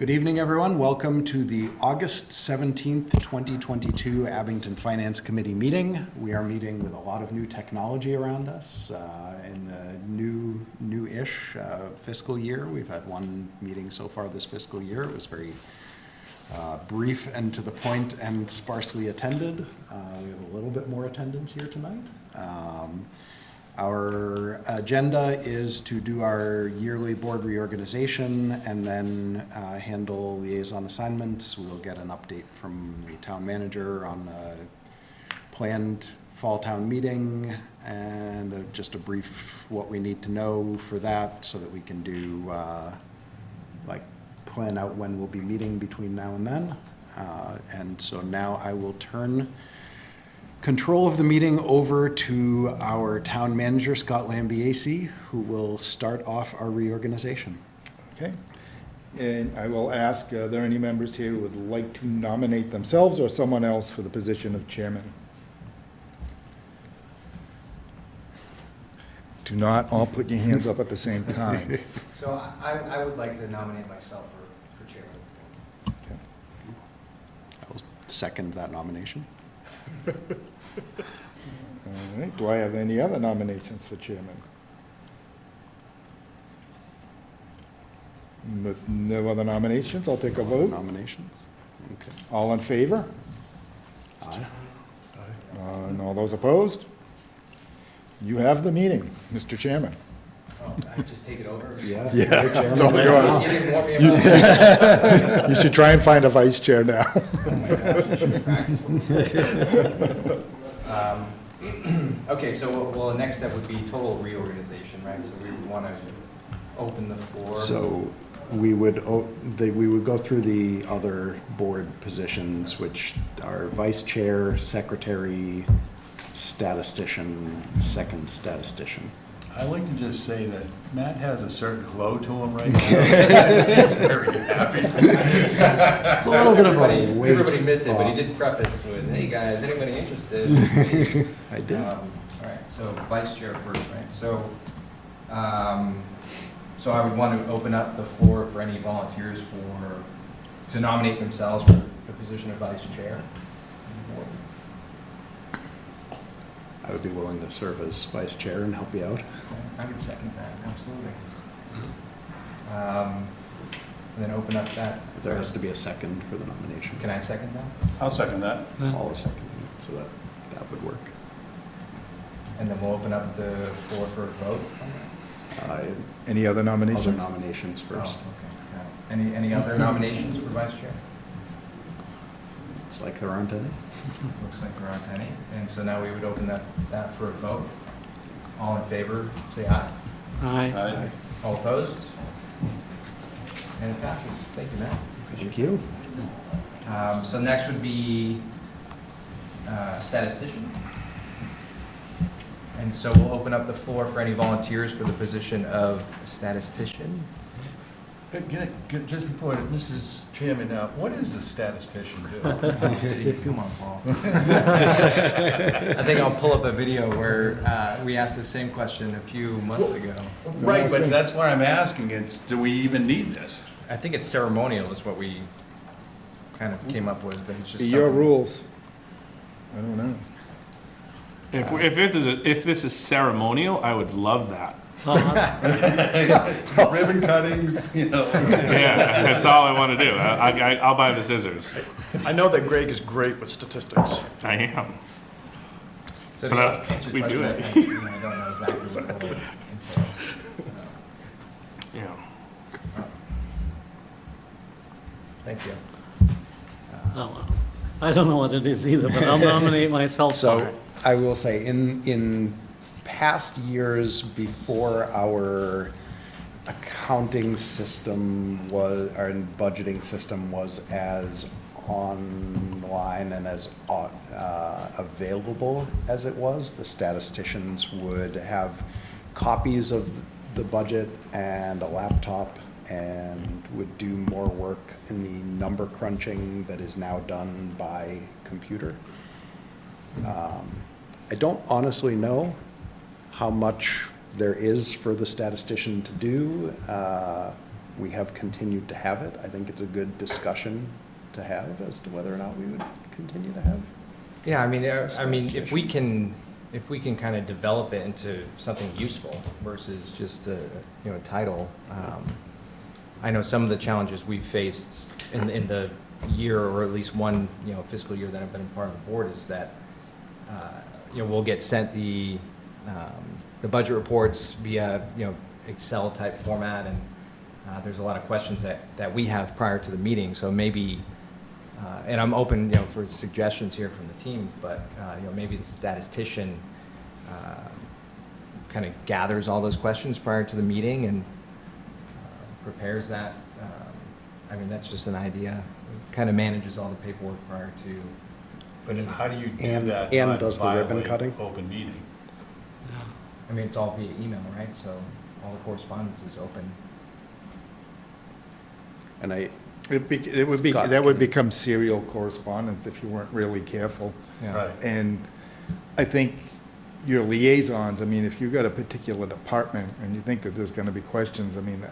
Good evening, everyone. Welcome to the August 17th, 2022 Abington Finance Committee meeting. We are meeting with a lot of new technology around us in the new-ish fiscal year. We've had one meeting so far this fiscal year. It was very brief and to the point and sparsely attended. We have a little bit more attendance here tonight. Our agenda is to do our yearly board reorganization and then handle liaison assignments. We'll get an update from the town manager on a planned fall town meeting and just a brief what we need to know for that so that we can do plan out when we'll be meeting between now and then. And so now I will turn control of the meeting over to our town manager, Scott Lambiase, who will start off our reorganization. Okay. And I will ask, are there any members here who would like to nominate themselves or someone else for the position of chairman? Do not all put your hands up at the same time. So I would like to nominate myself for chairman. Okay. I will second that nomination. All right. Do I have any other nominations for chairman? With no other nominations, I'll take a vote. Nominations? Okay. All in favor? Aye. And all those opposed? You have the meeting, Mr. Chairman. Oh, I just take it over? Yeah. It's all yours. You didn't want me about You should try and find a vice chair now. Oh my gosh, I should practice. Okay, so well, the next step would be total reorganization, right? So we would want to open the floor. So we would go through the other board positions, which are vice chair, secretary, statistician, second statistician. I like to just say that Matt has a certain glow to him right now. He seems very happy. It's a little bit of a weight. Everybody missed it, but he did preface with, "Hey guys, anybody interested?" I did. All right, so vice chair first, right? So, so I would want to open up the floor for any volunteers to nominate themselves for the position of vice chair. I would be willing to serve as vice chair and help you out. I can second that, absolutely. And then open up that. There has to be a second for the nomination. Can I second that? I'll second that. All a second, so that would work. And then we'll open up the floor for a vote. Any other nominations? Other nominations first. Oh, okay. Got it. Any other nominations for vice chair? It's like there aren't any. Looks like there aren't any. And so now we would open that for a vote. All in favor, say aye. Aye. All opposed? And it passes. Thank you, Matt. Thank you. So next would be statistician. And so we'll open up the floor for any volunteers for the position of statistician. Just before, Mrs. Chairman, what does the statistician do? See, come on, Paul. I think I'll pull up a video where we asked the same question a few months ago. Right, but that's what I'm asking, do we even need this? I think it's ceremonial is what we kind of came up with, but it's just Your something- rules. I don't know. If this is ceremonial, I would love that. Ribbon cuttings, Yeah, that's all I want to do. I'll buy the scissors. I know that Greg is great with statistics. I am. So But to answer your we do question, it. I don't know exactly what it entails. Yeah. Thank you. Oh, I don't know what it is either, but I'll nominate myself for So it. I will say, in past years before our accounting system was, our budgeting system was as online and as available as it was, the statisticians would have copies of the budget and a laptop and would do more work in the number crunching that is now done by computer. I don't honestly know how much there is for the statistician to do. we have continued to have it. I think it's a good discussion to have as to whether or not we would continue to have. Yeah, I mean, if we can kind of develop it into something useful versus just a, title. I know some of the challenges we've faced in the year, or at least one, fiscal year that I've been a part of the board, is that, we'll get sent the budget reports via, Excel type format, and there's a lot of questions that we have prior to the meeting, so maybe, and I'm open, for suggestions here from the team, but, maybe the statistician kind of gathers all those questions prior to the meeting and prepares that. I mean, that's just an idea. Kind of manages all the paperwork prior to. But then how do you do And- that? and not does the ribbon violate cutting? Open meeting. I mean, it's all via email, right? So all the correspondence is open. And It would be, Scott, that would can- become serial correspondence if you weren't really careful. Yeah. Right. And I think your liaisons, I mean, if you've got a particular department and you think that there's gonna be questions, I mean,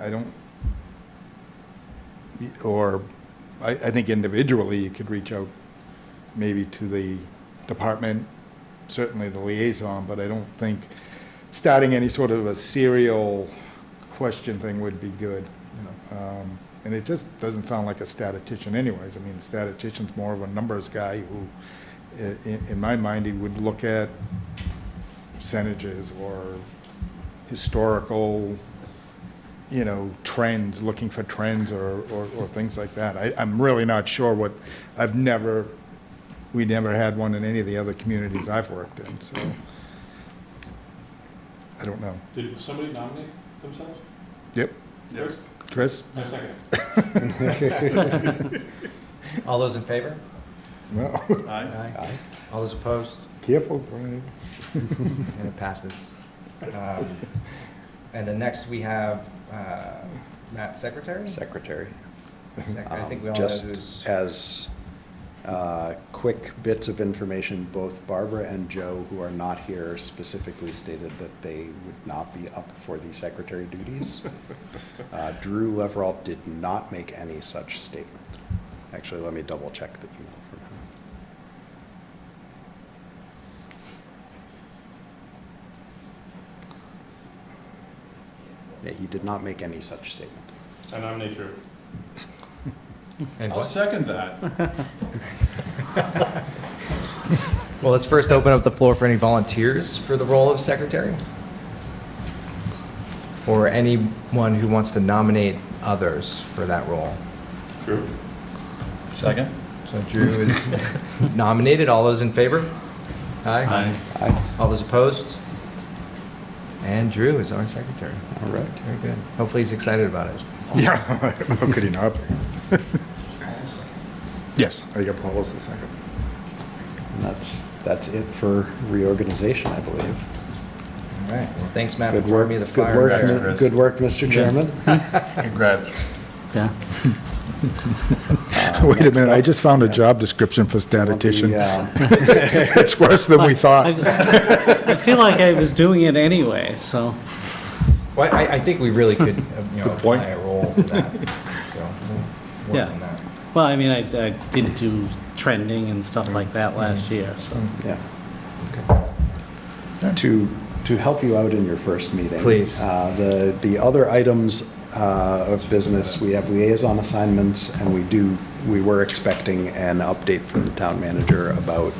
I think individually you could reach out maybe to the department, certainly the liaison, but I don't think starting any sort of a serial question thing would be good. And it just doesn't sound like a statistician anyways. I mean, a statistician's more of a numbers guy who, in my mind, he would look at percentages or historical, trends, looking for trends or things like that. I'm really not sure we never had one in any of the other communities I've worked in, so I don't know. Did somebody nominate themselves? Yep, Yep. Chris? I second. All those in favor? No, Aye. All those opposed? careful, Brian. And it passes. And then next we have, Matt, secretary? secretary. I think we all know who's. Just as quick bits of information, both Barbara and Joe, who are not here, specifically stated that they would not be up for the secretary duties. Drew Leverall did not make any such statement. Actually, let me double check the email from him. Yeah, he did not make any such statement. I nominate Drew. And I'll what? second that. Well, let's first open up the floor for any volunteers for the role of secretary. Or anyone who wants to nominate others for that role. Drew? Second? So Drew is nominated. All those in favor? Aye. Aye. All those opposed? And Drew is our secretary. All right. Very good. Hopefully he's excited about it. Yeah, how could he not be? Yes, I got Paul as the second. And that's it for reorganization, I believe. All right. Well, thanks, Matt, for Good throwing work, me the good fire. work, Thanks, Chris. good work, Mr. Chairman. Congrats. Yeah. Wait a next minute, I up. just found a job description for statistician. The, It's worse than we thought. I feel like I was doing it anyway, so. Well, I think we really could, Good point. apply a role to that. So we'll work Yeah. on that. Well, I mean, I did do trending and stuff like that last year, so. Yeah. To help you out in your first meeting. Please. The other items of business, we have liaison assignments, and we were expecting an update from the town manager about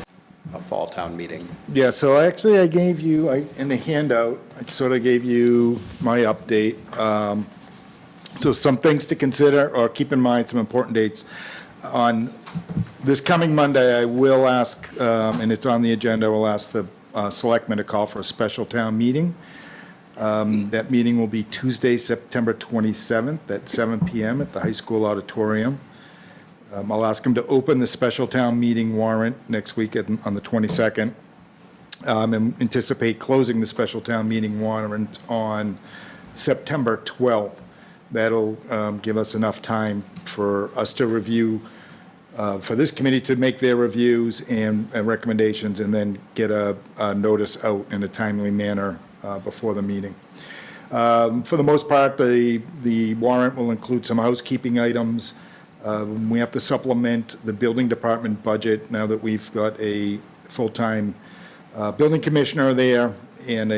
a fall town meeting. Yeah, so actually I gave you, in the handout, I sort of gave you my update. So some things to consider or keep in mind, some important dates. On this coming Monday, I will ask, and it's on the agenda, we'll ask the selectmen to call for a special town meeting. That meeting will be Tuesday, September 27th at 7 PM at the high school auditorium. I'll ask them to open the special town meeting warrant next week on the 22nd, and anticipate closing the special town meeting warrant on September 12th. That'll give us enough time for us to review, for this committee to make their reviews and recommendations, and then get a notice out in a timely manner before the meeting. For the most part, the warrant will include some housekeeping items. We have to supplement the building department budget now that we've got a full-time building commissioner there and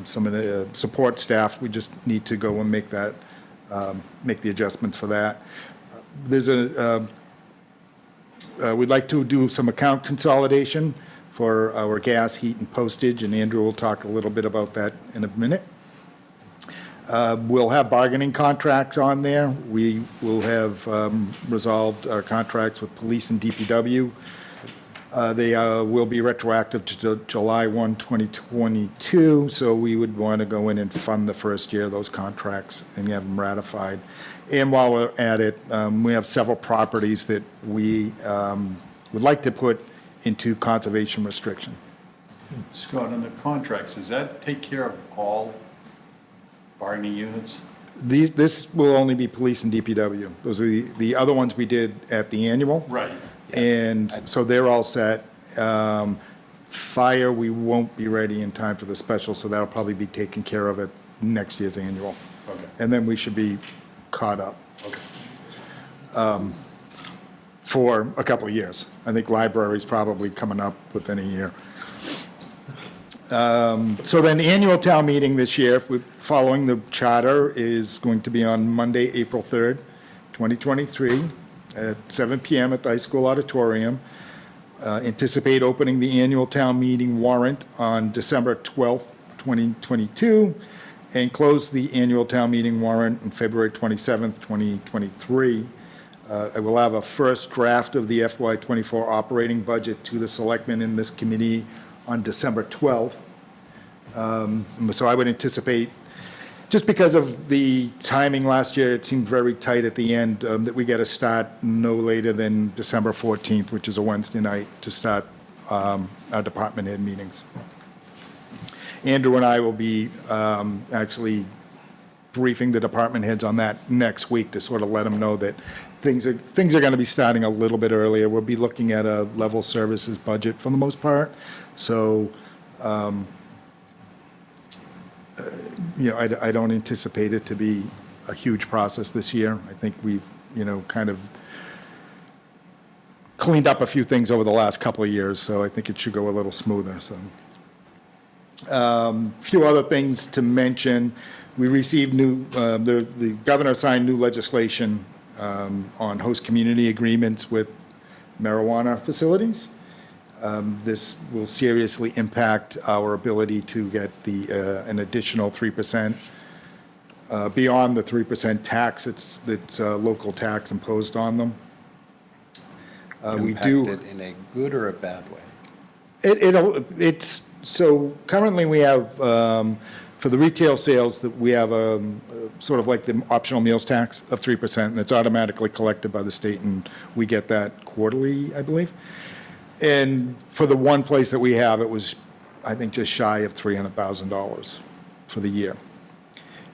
some of the support staff. We just need to go and make the adjustments for that. We'd like to do some account consolidation for our gas, heat, and postage, and Andrew will talk a little bit about that in a minute. We'll have bargaining contracts on there. We will have resolved our contracts with police and DPW. They will be retroactive to July 1, 2022, so we would want to go in and fund the first year of those contracts and have them ratified. And while we're at it, we have several properties that we would like to put into conservation restriction. Scott, on the contracts, does that take care of all bargaining units? This will only be police and DPW. Those are the other ones we did at the annual. Right. And so they're all set. Fire, we won't be ready in time for the special, so that'll probably be taken care of at next year's annual. Okay. And then we should be caught up Okay. for a couple of years. I think library's probably coming up within a year. So then the annual town meeting this year, following the charter, is going to be on Monday, April 3rd, 2023, at 7 PM at the high school auditorium. Anticipate opening the annual town meeting warrant on December 12th, 2022, and close the annual town meeting warrant on February 27th, 2023. I will have a first draft of the FY24 operating budget to the selectmen in this committee on December 12th. So I would anticipate, just because of the timing last year, it seemed very tight at the end, that we get a start no later than December 14th, which is a Wednesday night, to start our department head meetings. Andrew and I will be actually briefing the department heads on that next week to sort of let them know that things are going to be starting a little bit earlier. We'll be looking at a level services budget for the most part. So, I don't anticipate it to be a huge process this year. I think we've, kind of cleaned up a few things over the last couple of years, so I think it should go a little smoother. So, a few other things to mention. We received the governor signed new legislation on host community agreements with marijuana facilities. This will seriously impact our ability to get an additional 3%, beyond the 3% tax that's local tax imposed on them. Impacted in a good or a bad way? So currently we have, for the retail sales, that we have sort of like the optional meals tax of 3%, and it's automatically collected by the state, and we get that quarterly, I believe. And for the one place that we have, it was, I think, just shy of $300,000 for the year.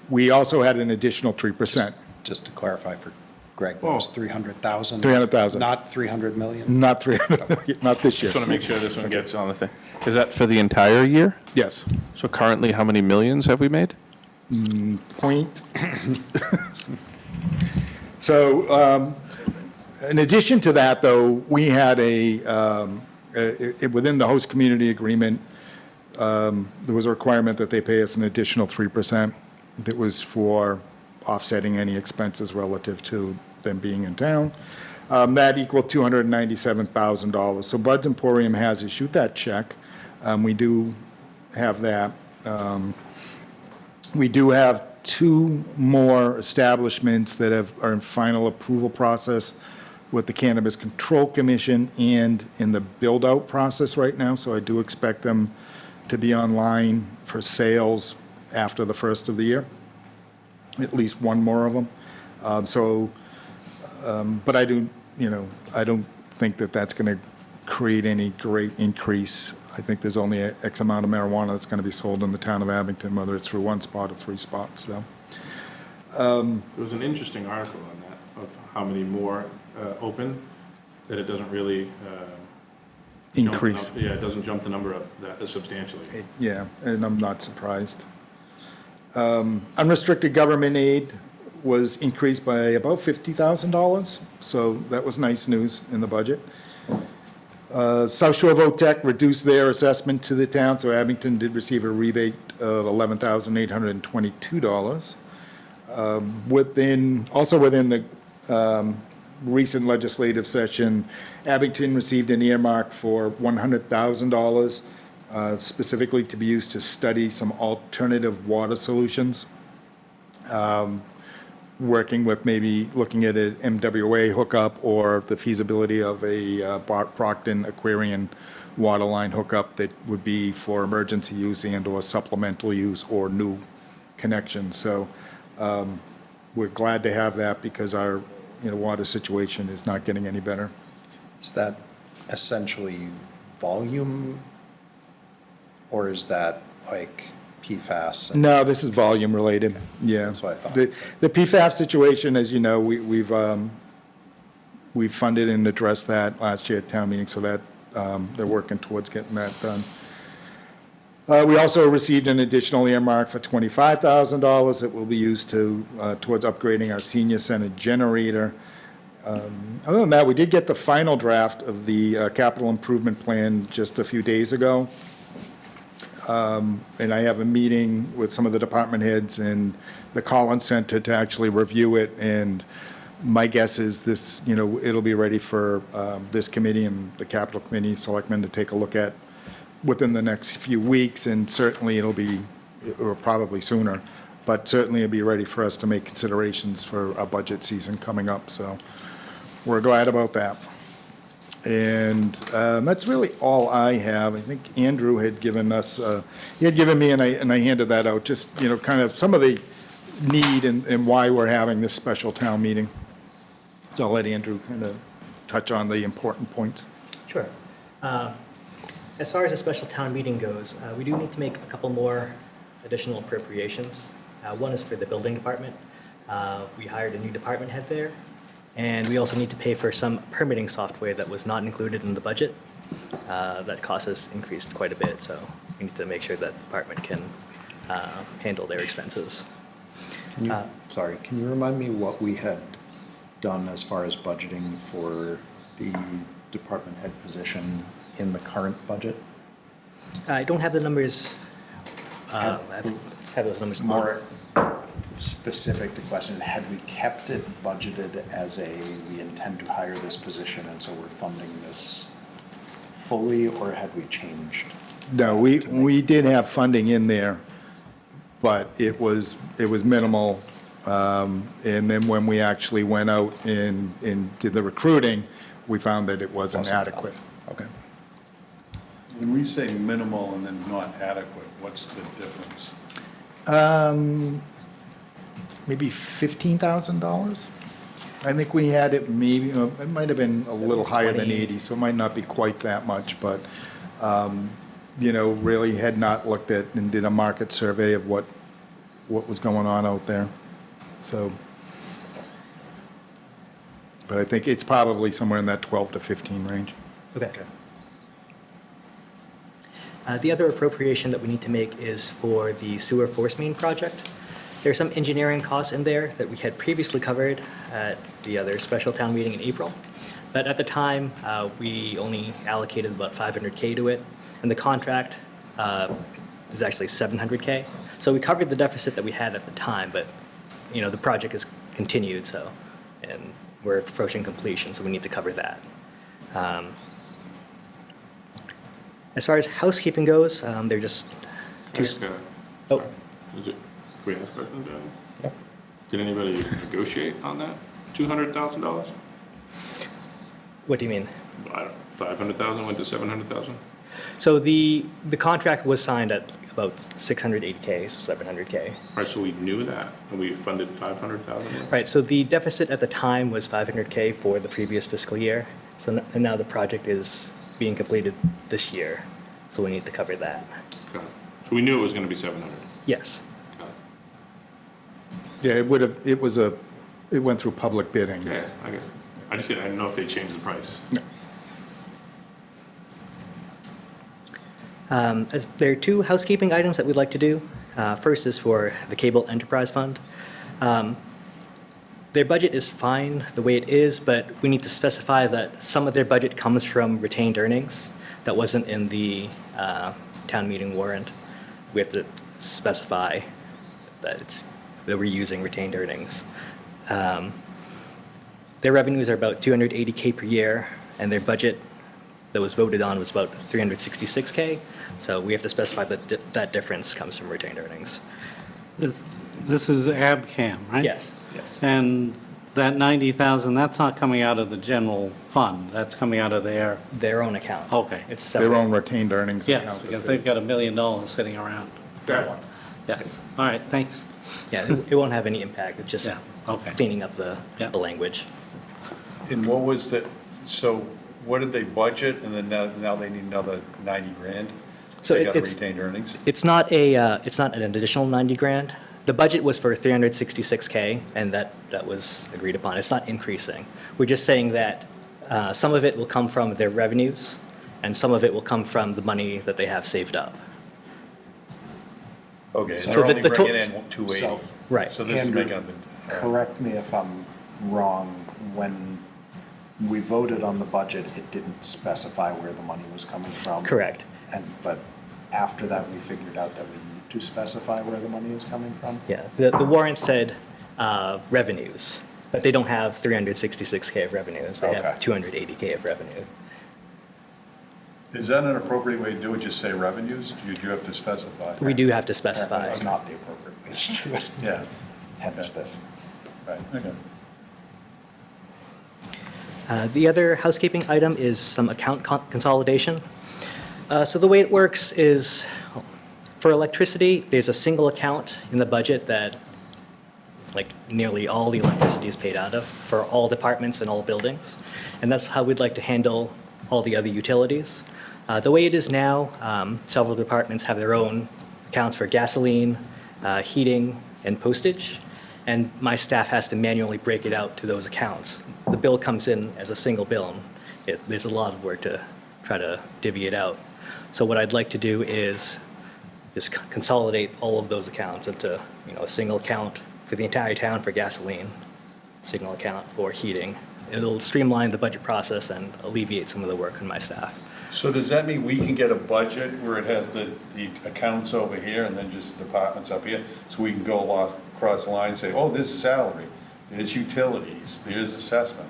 We also had an additional 3%. Just to clarify for Greg, that was 300,000? 300,000. Not 300 million? Not 300, not this year. Just want to make sure this one gets on the thing. Is that for the entire year? Yes. So currently, how many millions have we made? Point. So, in addition to that, though, we had within the host community agreement, there was a requirement that they pay us an additional 3% that was for offsetting any expenses relative to them being in town. That equaled $297,000. So Bud's Emporium has issued that check. We do have that. We do have two more establishments that are in final approval process with the Cannabis Control Commission and in the build-out process right now. So I do expect them to be online for sales after the first of the year, at least one more of them. But I don't think that that's going to create any great increase. I think there's only X amount of marijuana that's going to be sold in the town of Abington, whether it's through one spot or three spots. So, There was an interesting article on that, of how many more open, that it doesn't really increase. It doesn't jump the number up that substantially. Yeah, and I'm not surprised. Unrestricted government aid was increased by about $50,000, so that was nice news in the budget. South Shore VOTEC reduced their assessment to the town, so Abington did receive a rebate of $11,822. Also within the recent legislative session, Abington received an earmark for $100,000 specifically to be used to study some alternative water solutions. Working with maybe looking at an MWA hookup or the feasibility of a Brockton Aquarian water line hookup that would be for emergency use and or supplemental use or new connections. So we're glad to have that because our water situation is not getting any better. Is that essentially volume, or is that like PFAS? No, this is volume related. Yeah. That's what I thought. The PFAS situation, as you know, we've funded and addressed that last year at town meeting, so that they're working towards getting that done. We also received an additional earmark for $25,000 that will be used towards upgrading our senior center generator. Other than that, we did get the final draft of the capital improvement plan just a few days ago. And I have a meeting with some of the department heads and the Collins Center to actually review it. And my guess is this, it'll be ready for this committee and the capital committee, selectmen to take a look at within the next few weeks. And certainly or probably sooner, but certainly it'll be ready for us to make considerations for our budget season coming up. So we're glad about that. And that's really all I have. I think Andrew had given us, he had given me, and I handed that out, just, kind of some of the need and why we're having this special town meeting. So I'll let Andrew kind of touch on the important points. Sure. As far as a special town meeting goes, we do need to make a couple more additional appropriations. One is for the building department. We hired a new department head there. And we also need to pay for some permitting software that was not included in the budget. That cost has increased quite a bit, so we need to make sure that the department can handle their expenses. Can you remind me what we had done as far as budgeting for the department head position in the current budget? I don't have the numbers. I have those numbers More specific to question, had we kept it budgeted as we intend to hire this position and so we're funding this fully, or had we changed? No, we did have funding in there, but it was minimal. And then when we actually went out and did the recruiting, we found that it wasn't adequate. Okay. When we say minimal and then not adequate, what's the difference? Maybe $15,000. I think we had it maybe, it might have been a little higher than 80, so it might not be quite that much, but, really had not looked at and did a market survey of what was going on out there. So, but I think it's probably somewhere in that 12 to 15 range. Okay. The other appropriation that we need to make is for the sewer force main project. There's some engineering costs in there that we had previously covered at the other special town meeting in April. But at the time, we only allocated about $500K to it, and the contract is actually $700K. So we covered the deficit that we had at the time, but the project is continued, and we're approaching completion, so we need to cover that. As far as housekeeping goes, they're just two. Oh. We ask questions, Dan? Yep. Did anybody negotiate on that $200,000? What do you mean? 500,000 went to 700,000? So the contract was signed at about $680K, so $700K. Right, so we knew that, and we funded 500,000? Right, so the deficit at the time was $500K for the previous fiscal year. And now the project is being completed this year, so we need to cover that. Got it. So we knew it was going to be 700? Yes. Got it. Yeah, it went through public bidding. Yeah, I get it. I didn't know if they changed the price. No. There are two housekeeping items that we'd like to do. First is for the Cable Enterprise Fund. Their budget is fine the way it is, but we need to specify that some of their budget comes from retained earnings that wasn't in the town meeting warrant. We have to specify that we're using retained earnings. Their revenues are about $280K per year, and their budget that was voted on was about $366K. So we have to specify that that difference comes from retained earnings. This is ABCAM, right? Yes, yes. And that 90,000, that's not coming out of the general fund, that's coming out of their, Their own account. Okay. It's separate. Their own retained earnings yes, account. because they've got $1 million sitting around. That one. Yes, all right, thanks. Yeah, it won't have any impact. It's just Yeah, okay. cleaning up the Yeah. language. And what was the, so what did they budget, and then now they need another 90 grand? So They got it's- retained earnings? It's not an additional 90 grand. The budget was for 366K, and that was agreed upon. It's not increasing. We're just saying that some of it will come from their revenues, and some of it will come from the money that they have saved up. Okay, So they're the- only the to- bringing in 280. So- Right. So this is Andrew, making up the. correct me if I'm wrong, when we voted on the budget, it didn't specify where the money was coming from. Correct. But after that, we figured out that we need to specify where the money is coming from? Yeah, the warrant said revenues, but they don't have 366K of revenues. They Okay. have 280K of revenue. Is that an appropriate way to do it, just say revenues? Do you have to specify? We do have to Apparently, specify. it's not the appropriate way to do it. Yeah, Hence this. right, okay. The other housekeeping item is some account consolidation. So the way it works is, for electricity, there's a single account in the budget that, like, nearly all the electricity is paid out of for all departments and all buildings. And that's how we'd like to handle all the other utilities. The way it is now, several departments have their own accounts for gasoline, heating, and postage. And my staff has to manually break it out to those accounts. The bill comes in as a single bill, and there's a lot of work to try to divvy it out. So what I'd like to do is just consolidate all of those accounts into, a single account for the entire town for gasoline, single account for heating. It'll streamline the budget process and alleviate some of the work on my staff. So does that mean we can get a budget where it has the accounts over here and then just the departments up here? So we can go across the line and say, oh, this is salary, there's utilities, there's assessment.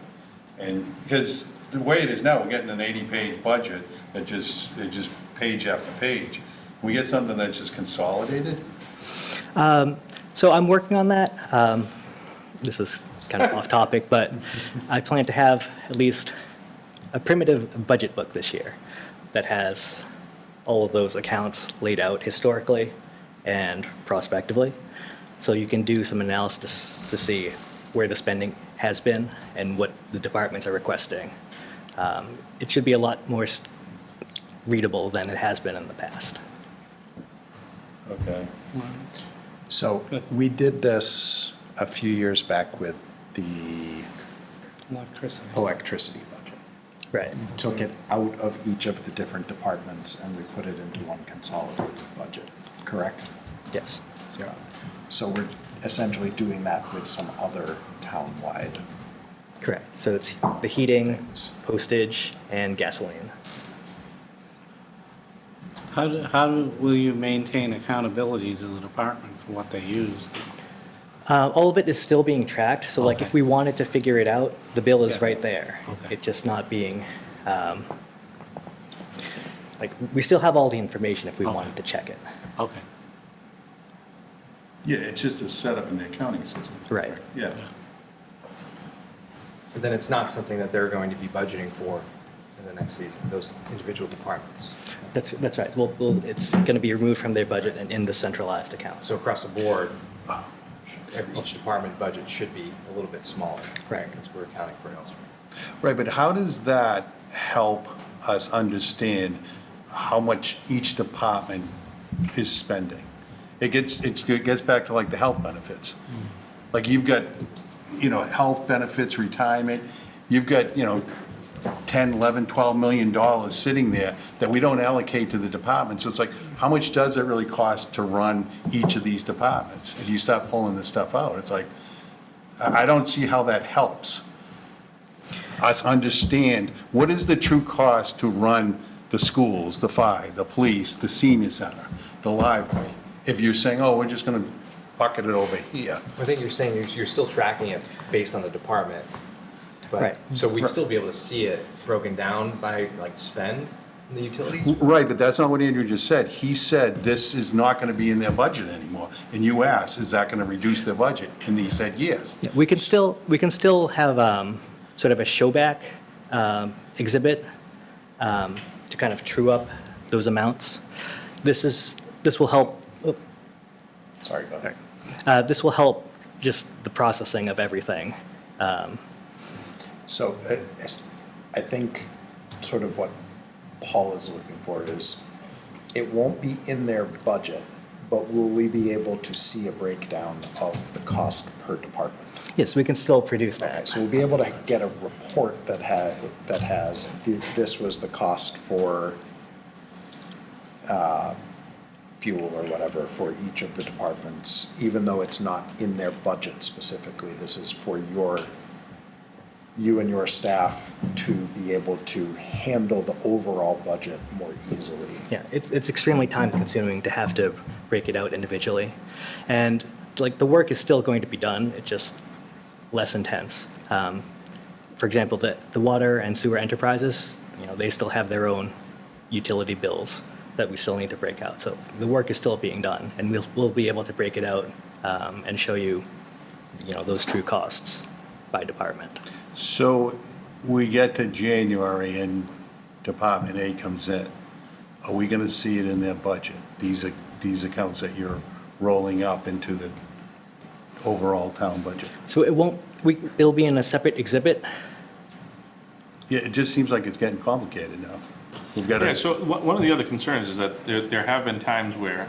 And because the way it is now, we're getting an 80-page budget that just page after page. Can we get something that's just consolidated? So I'm working on that. This is kind of off topic, but I plan to have at least a primitive budget book this year that has all of those accounts laid out historically and prospectively. So you can do some analysis to see where the spending has been and what the departments are requesting. It should be a lot more readable than it has been in the past. Okay. So we did this a few years back with the Electricity. electricity budget. Right. Took it out of each of the different departments and we put it into one consolidated budget, correct? Yes. So we're essentially doing that with some other town-wide Correct. So it's the heating, things. postage, and gasoline. How will you maintain accountability to the department for what they use? All of it is still being tracked, so like if Okay. we wanted to figure it out, the bill is Yeah. right there. Okay. It's just not being, like, we still have all the information if we Okay. wanted to check it. Okay. Yeah, it's just a setup in the accounting system. Right. Yeah. But then it's not something that they're going to be budgeting for in the next season, those individual departments. That's right. It's going to be removed from their budget and in the centralized account. So across the board, each department budget should be a little bit smaller. Right. Because we're accounting for it elsewhere. Right, but how does that help us understand how much each department is spending? It gets back to like the health benefits. Like you've got, health benefits, retirement, you've got, $10, $11, $12 million sitting there that we don't allocate to the department. So it's like, how much does it really cost to run each of these departments? If you start pulling this stuff out, it's like, I don't see how that helps us understand what is the true cost to run the schools, the fire, the police, the senior center, the library. If you're saying, oh, we're just gonna bucket it over here. I think you're saying you're still tracking it based on the department. But- Right. So we'd still be able to see it broken down by like spend in the utilities? Right, but that's not what Andrew just said. He said this is not gonna be in their budget anymore. And you asked, is that gonna reduce their budget? And he said, yes. Yeah, we can still have sort of a showback exhibit to kind of true up those amounts. This will help. Oh, Sorry about that. this will help just the processing of everything. So I think sort of what Paul is looking for is, it won't be in their budget, but will we be able to see a breakdown of the cost per department? Yes, we can still produce that. Okay, so we'll be able to get a report that has, this was the cost for fuel or whatever for each of the departments, even though it's not in their budget specifically. This is for you and your staff to be able to handle the overall budget more easily. Yeah, it's extremely time consuming to have to break it out individually. And like the work is still going to be done, it's just less intense. For example, the water and sewer enterprises, they still have their own utility bills that we still need to break out. So the work is still being done, and we'll be able to break it out and show you, those true costs by department. So we get to January and Department A comes in. Are we gonna see it in their budget? These accounts that you're rolling up into the overall town budget? So it'll be in a separate exhibit. Yeah, it just seems like it's getting complicated now. We've got Yeah, to, so one of the other concerns is that there have been times where,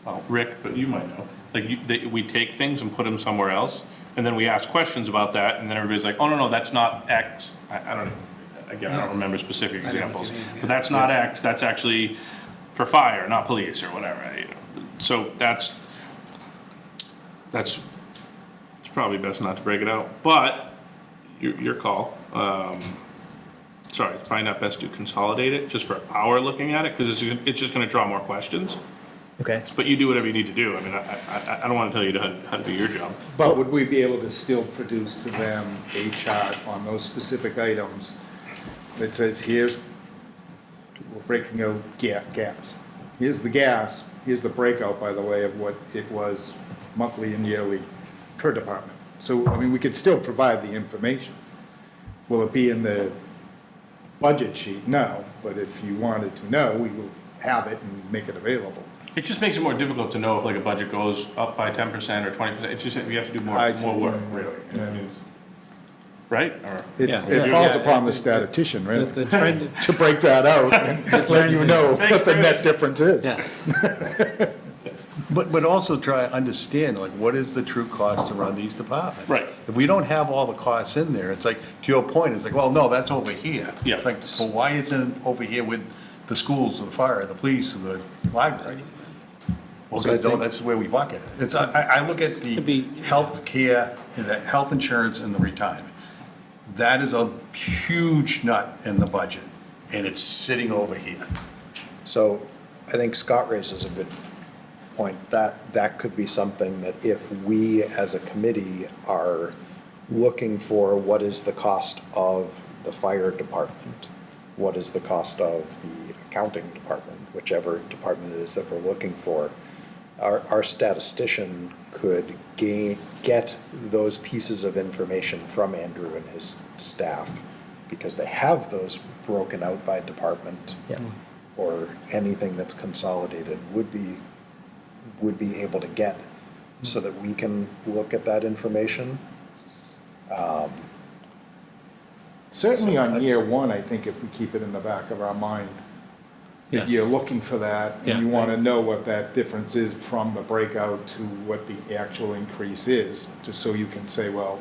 well, Rick, but you might know, like we take things and put them somewhere else, and then we ask questions about that, and then everybody's like, oh, no, that's not X. I don't, again, I don't remember specific examples, but that's not X, that's actually for fire, not police or whatever. So it's probably best not to break it out, but your call. Sorry, it's probably not best to consolidate it just for our looking at it, because it's just gonna draw more questions. Okay. But you do whatever you need to do. I mean, I don't wanna tell you how to do your job. But would we be able to still produce to them a chart on those specific items that says, we're breaking out gas. Here's the gas, here's the breakout, by the way, of what it was monthly and yearly per department. So, I mean, we could still provide the information. Will it be in the budget sheet? No, but if you wanted to know, we will have it and make it available. It just makes it more difficult to know if like a budget goes up by 10% or 20%. It's just, we have to do more work, really. Yeah. Right? Or, Yeah. It falls upon the statistician, really, The trend, to break that out and let you know Thanks, what the Chris. net difference is. yes. but also try to understand, like, what is the true cost to run these departments? Right. If we don't have all the costs in there, it's like, to your point, it's like, well, no, that's over here. Yeah. It's like, well, why isn't it over here with the schools, or the fire, the police, or the library? Well, So I no, think- that's where we bucket it. It's, I look at the Could be- health care, and the health insurance and the retirement. That is a huge nut in the budget, and it's sitting over here. So I think Scott raises a good point. That could be something that if we as a committee are looking for what is the cost of the fire department, what is the cost of the accounting department, whichever department it is that we're looking for, our statistician could get those pieces of information from Andrew and his staff, because they have those broken out by department. Yeah. Or anything that's consolidated would be able to get, so that we can look at that information. Certainly on year one, I think if we keep it in the back of our mind, Yeah. you're looking for that, Yeah. and you want to know what that difference is from the breakout to what the actual increase is, just so you can say, well,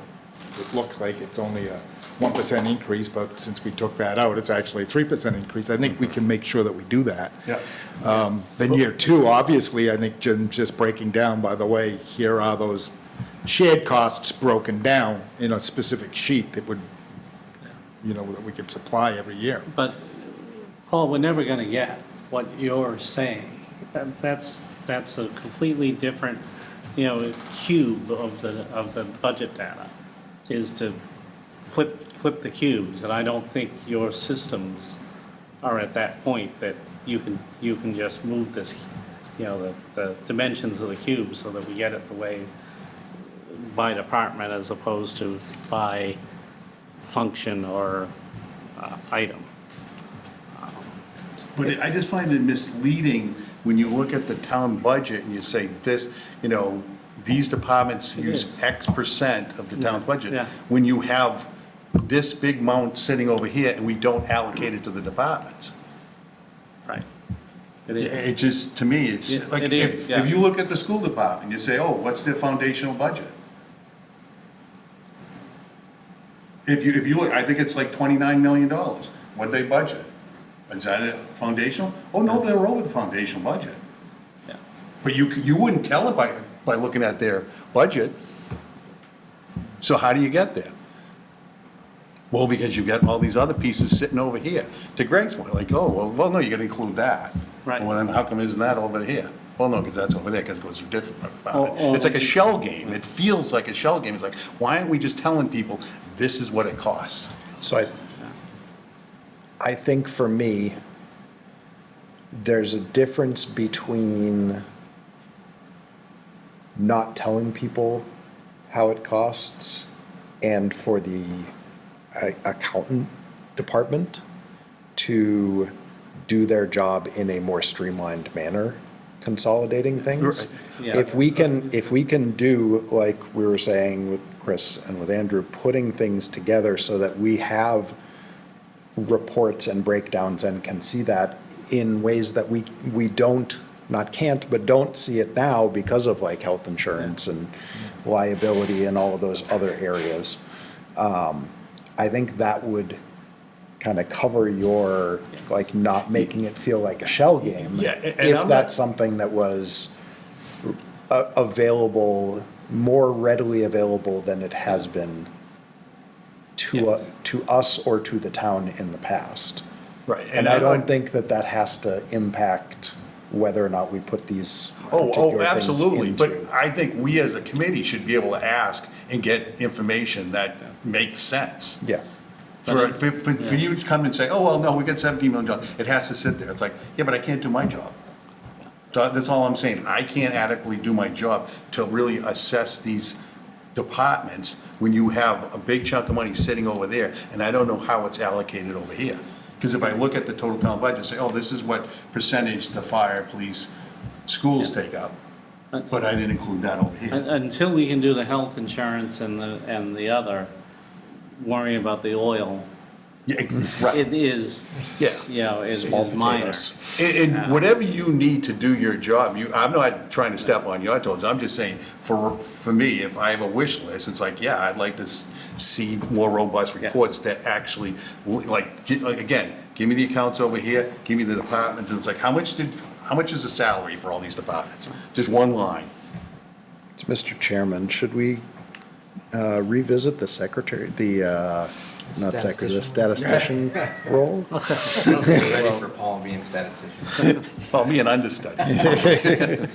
it looks like it's only a 1% increase, but since we took that out, it's actually a 3% increase. I think we can make sure that we do that. Yeah. Then year two, obviously, I think Jim's just breaking down, by the way, here are those shared costs broken down in a specific sheet that would, that we could supply every year. But, Paul, we're never gonna get what you're saying. That's a completely different, cube of the budget data, is to flip the cubes, and I don't think your systems are at that point that you can just move this, the dimensions of the cube so that we get it the way by department as opposed to by function or item. But I just find it misleading when you look at the town budget and you say this, these departments use is. X percent of the town's budget. Yeah. When you have this big amount sitting over here and we don't allocate it to the departments. Right. It is. It just, to me, it's Yeah, like, it is, yeah. if you look at the school department, you say, oh, what's their foundational budget? If you look, I think it's like $29 million, what they budget. Is that it foundational? Oh, no, they're over the foundational budget. Yeah. But you wouldn't tell it by looking at their budget. So how do you get there? Well, because you've got all these other pieces sitting over here. To Greg's point, like, oh, well, no, you gotta include that. Right. Well, then how come isn't that over here? Well, no, because that's over there, because it goes through different department. Or- It's like a shell game. It feels like a shell game. It's like, why aren't we just telling people, this is what it costs? So I think for me, there's a difference between not telling people how it costs and for the accountant department to do their job in a more streamlined manner, consolidating things. Right. Yeah. If we can do, like we were saying with Chris and with Andrew, putting things together so that we have reports and breakdowns and can see that in ways that we don't, not can't, but don't see it now because of like health insurance and liability and all of those other areas. I think that would kind of cover your, like, not making it feel like a shell game. Yeah, and If I'm that's not- something that was available, more readily available than it has been to us or to the town in the past. Right. And I don't think that has to impact whether or not we put these Oh, particular things absolutely, but into. I think we as a committee should be able to ask and get information that makes sense. Yeah. For you to come and say, oh, well, no, we got $17 million, it has to sit there, it's like, yeah, but I can't do my job. So that's all I'm saying, I can't adequately do my job to really assess these departments when you have a big chunk of money sitting over there, and I don't know how it's allocated over here. Because if I look at the total town budget, and say, oh, this is what percentage the fire, police, schools take up, but I didn't include that over here. Until we can do the health insurance and the other, worrying about the oil, Yeah, right. it is, Yeah. is Small minor. potatoes. And whatever you need to do your job, I'm not trying to step on your toes, I'm just saying, for me, if I have a wish list, it's like, yeah, I'd like to see more robust reports that actually, again, give me the accounts over here, give me the departments, and it's like, how much is the salary for all these departments? Just one line. So, Mr. Chairman, should we revisit the secretary, not secretary, the statistician role? Ready for Paul being statistician. Well, me an understudy.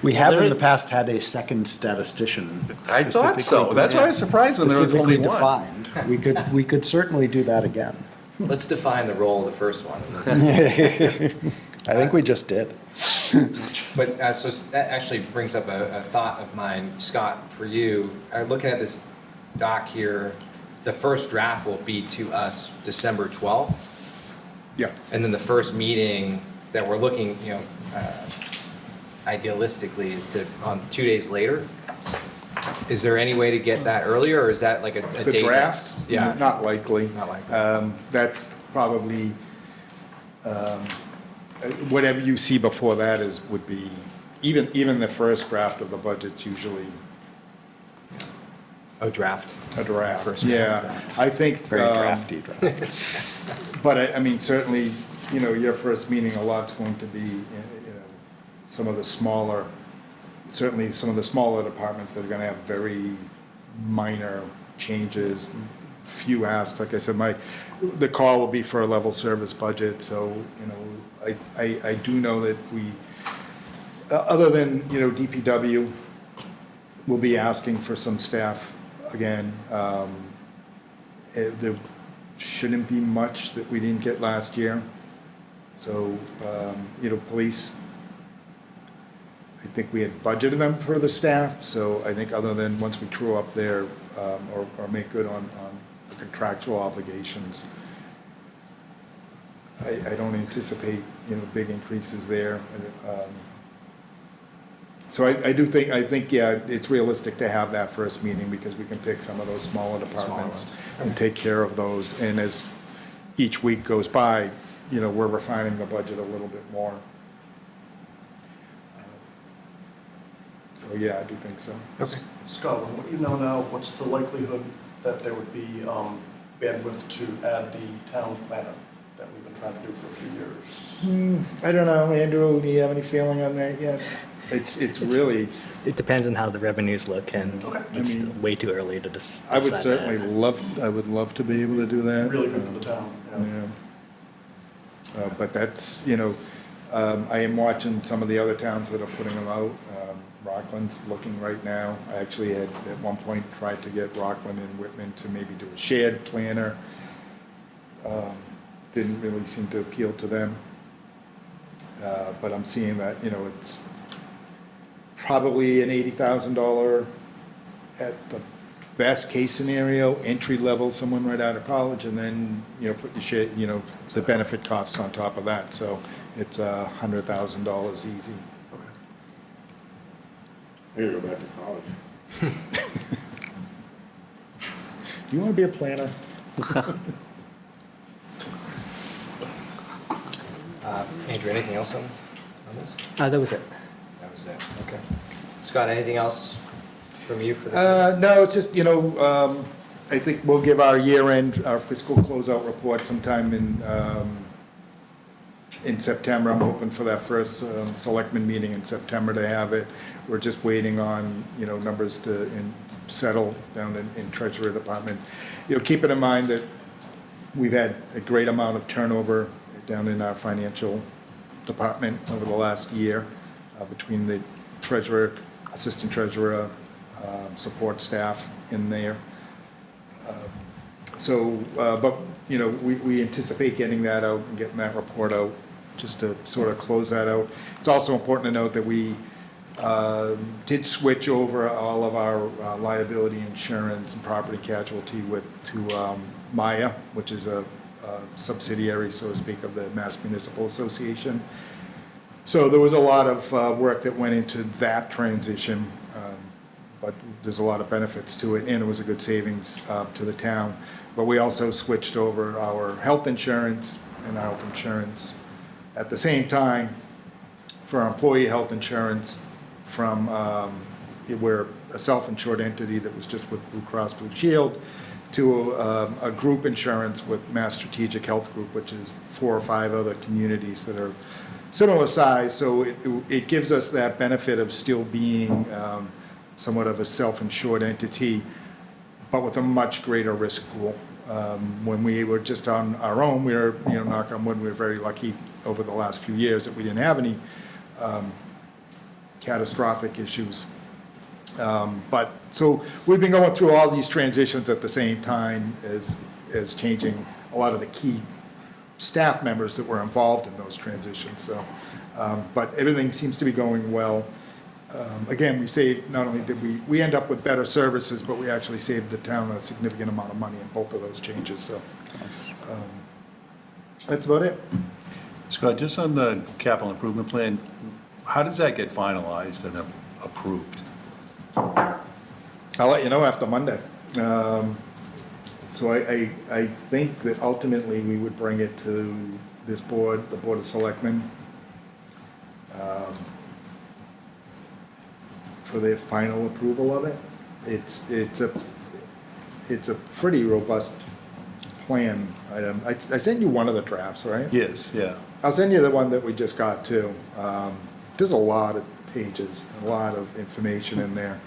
We have in the past had a second statistician. I thought so, specifically- that's why I was surprised when there was only Specifically one. defined. We could certainly do that again. Let's define the role of the first one. I think we just did. But, so that actually brings up a thought of mine, Scott, for you. Looking at this doc here, the first draft will be to us December 12th. Yeah. And then the first meeting that we're looking, idealistically is on 2 days later. Is there any way to get that earlier, or is that like a The date? drafts? Yeah. Not likely. Not likely. That's probably, whatever you see before that would be, even the first draft of the budget's usually Oh, draft. a draft. First Yeah, draft. I think. Very drafty draft. But I mean, certainly, your first meeting, a lot's going to be, some of the smaller, certainly some of the smaller departments that are gonna have very minor changes, few asks. Like I said, the call will be for a level service budget, so, I do know that we, other than, DPW, we'll be asking for some staff again. There shouldn't be much that we didn't get last year. So, police, I think we had budgeted them for the staff, so I think other than once we true up there, or make good on the contractual obligations, I don't anticipate, big increases there. So I think, yeah, it's realistic to have that first meeting because we can pick some of those smaller departments and take care of those. And as each week goes by, we're refining the budget a little bit more. So, yeah, I do think so. Okay. Scott, with what you know now, what's the likelihood that there would be bandwidth to add the town planner that we've been trying to do for a few years? I don't know, Andrew, do you have any feeling on that yet? It's really, It depends on how the revenues look, and Okay. it's I mean, way too early to decide I would that. certainly I would love to be able to do that. Really good for the town. Yeah. But that's, I am watching some of the other towns that are putting them out. Rockland's looking right now. I actually had at one point tried to get Rockland and Whitman to maybe do a shared planner. Didn't really seem to appeal to them. But I'm seeing that, it's probably an $80,000 at the best case scenario, entry level, someone right out of college, and then, put your shit, the benefit costs on top of that. So it's $100,000 easy. I gotta go back to college. Do you want to be a planner? Andrew, anything else on this? That was it. That was it, okay. Scott, anything else from you for this? No, it's just, I think we'll give our year-end, our fiscal closeout report sometime in September. I'm hoping for that first selectmen meeting in September to have it. We're just waiting on, numbers to settle down in Treasury Department. Keeping in mind that we've had a great amount of turnover down in our financial department over the last year between the treasurer, assistant treasurer, support staff in there. But we anticipate getting that out and getting that report out just to sort of close that out. It's also important to note that we did switch over all of our liability insurance and property casualty to Maya, which is a subsidiary, so to speak, of the Mass Municipal Association. So there was a lot of work that went into that transition, but there's a lot of benefits to it, and it was a good savings to the town. But we also switched over our health insurance and our health insurance at the same time for our employee health insurance from, we're a self-insured entity that was just with Blue Cross Blue Shield, to a group insurance with Mass Strategic Health Group, which is 4 or 5 other communities that are similar size. So it gives us that benefit of still being somewhat of a self-insured entity, but with a much greater risk pool. When we were just on our own, we were, knock on wood, we were very lucky over the last few years that we didn't have any catastrophic issues. But so we've been going through all these transitions at the same time as changing a lot of the key staff members that were involved in those transitions. So, but everything seems to be going well. Again, we saved, not only did we end up with better services, but we actually saved the town a significant amount of money in both of those changes. So that's about it. Scott, just on the capital improvement plan, how does that get finalized and approved? I'll let you know after Monday. So I think that ultimately we would bring it to this board, the Board of Selectmen, for their final approval of it. it's a pretty robust plan item. I sent you one of the drafts, right? Yes, yeah. I'll send you the one that we just got too. There's a lot of pages, a lot of information in there.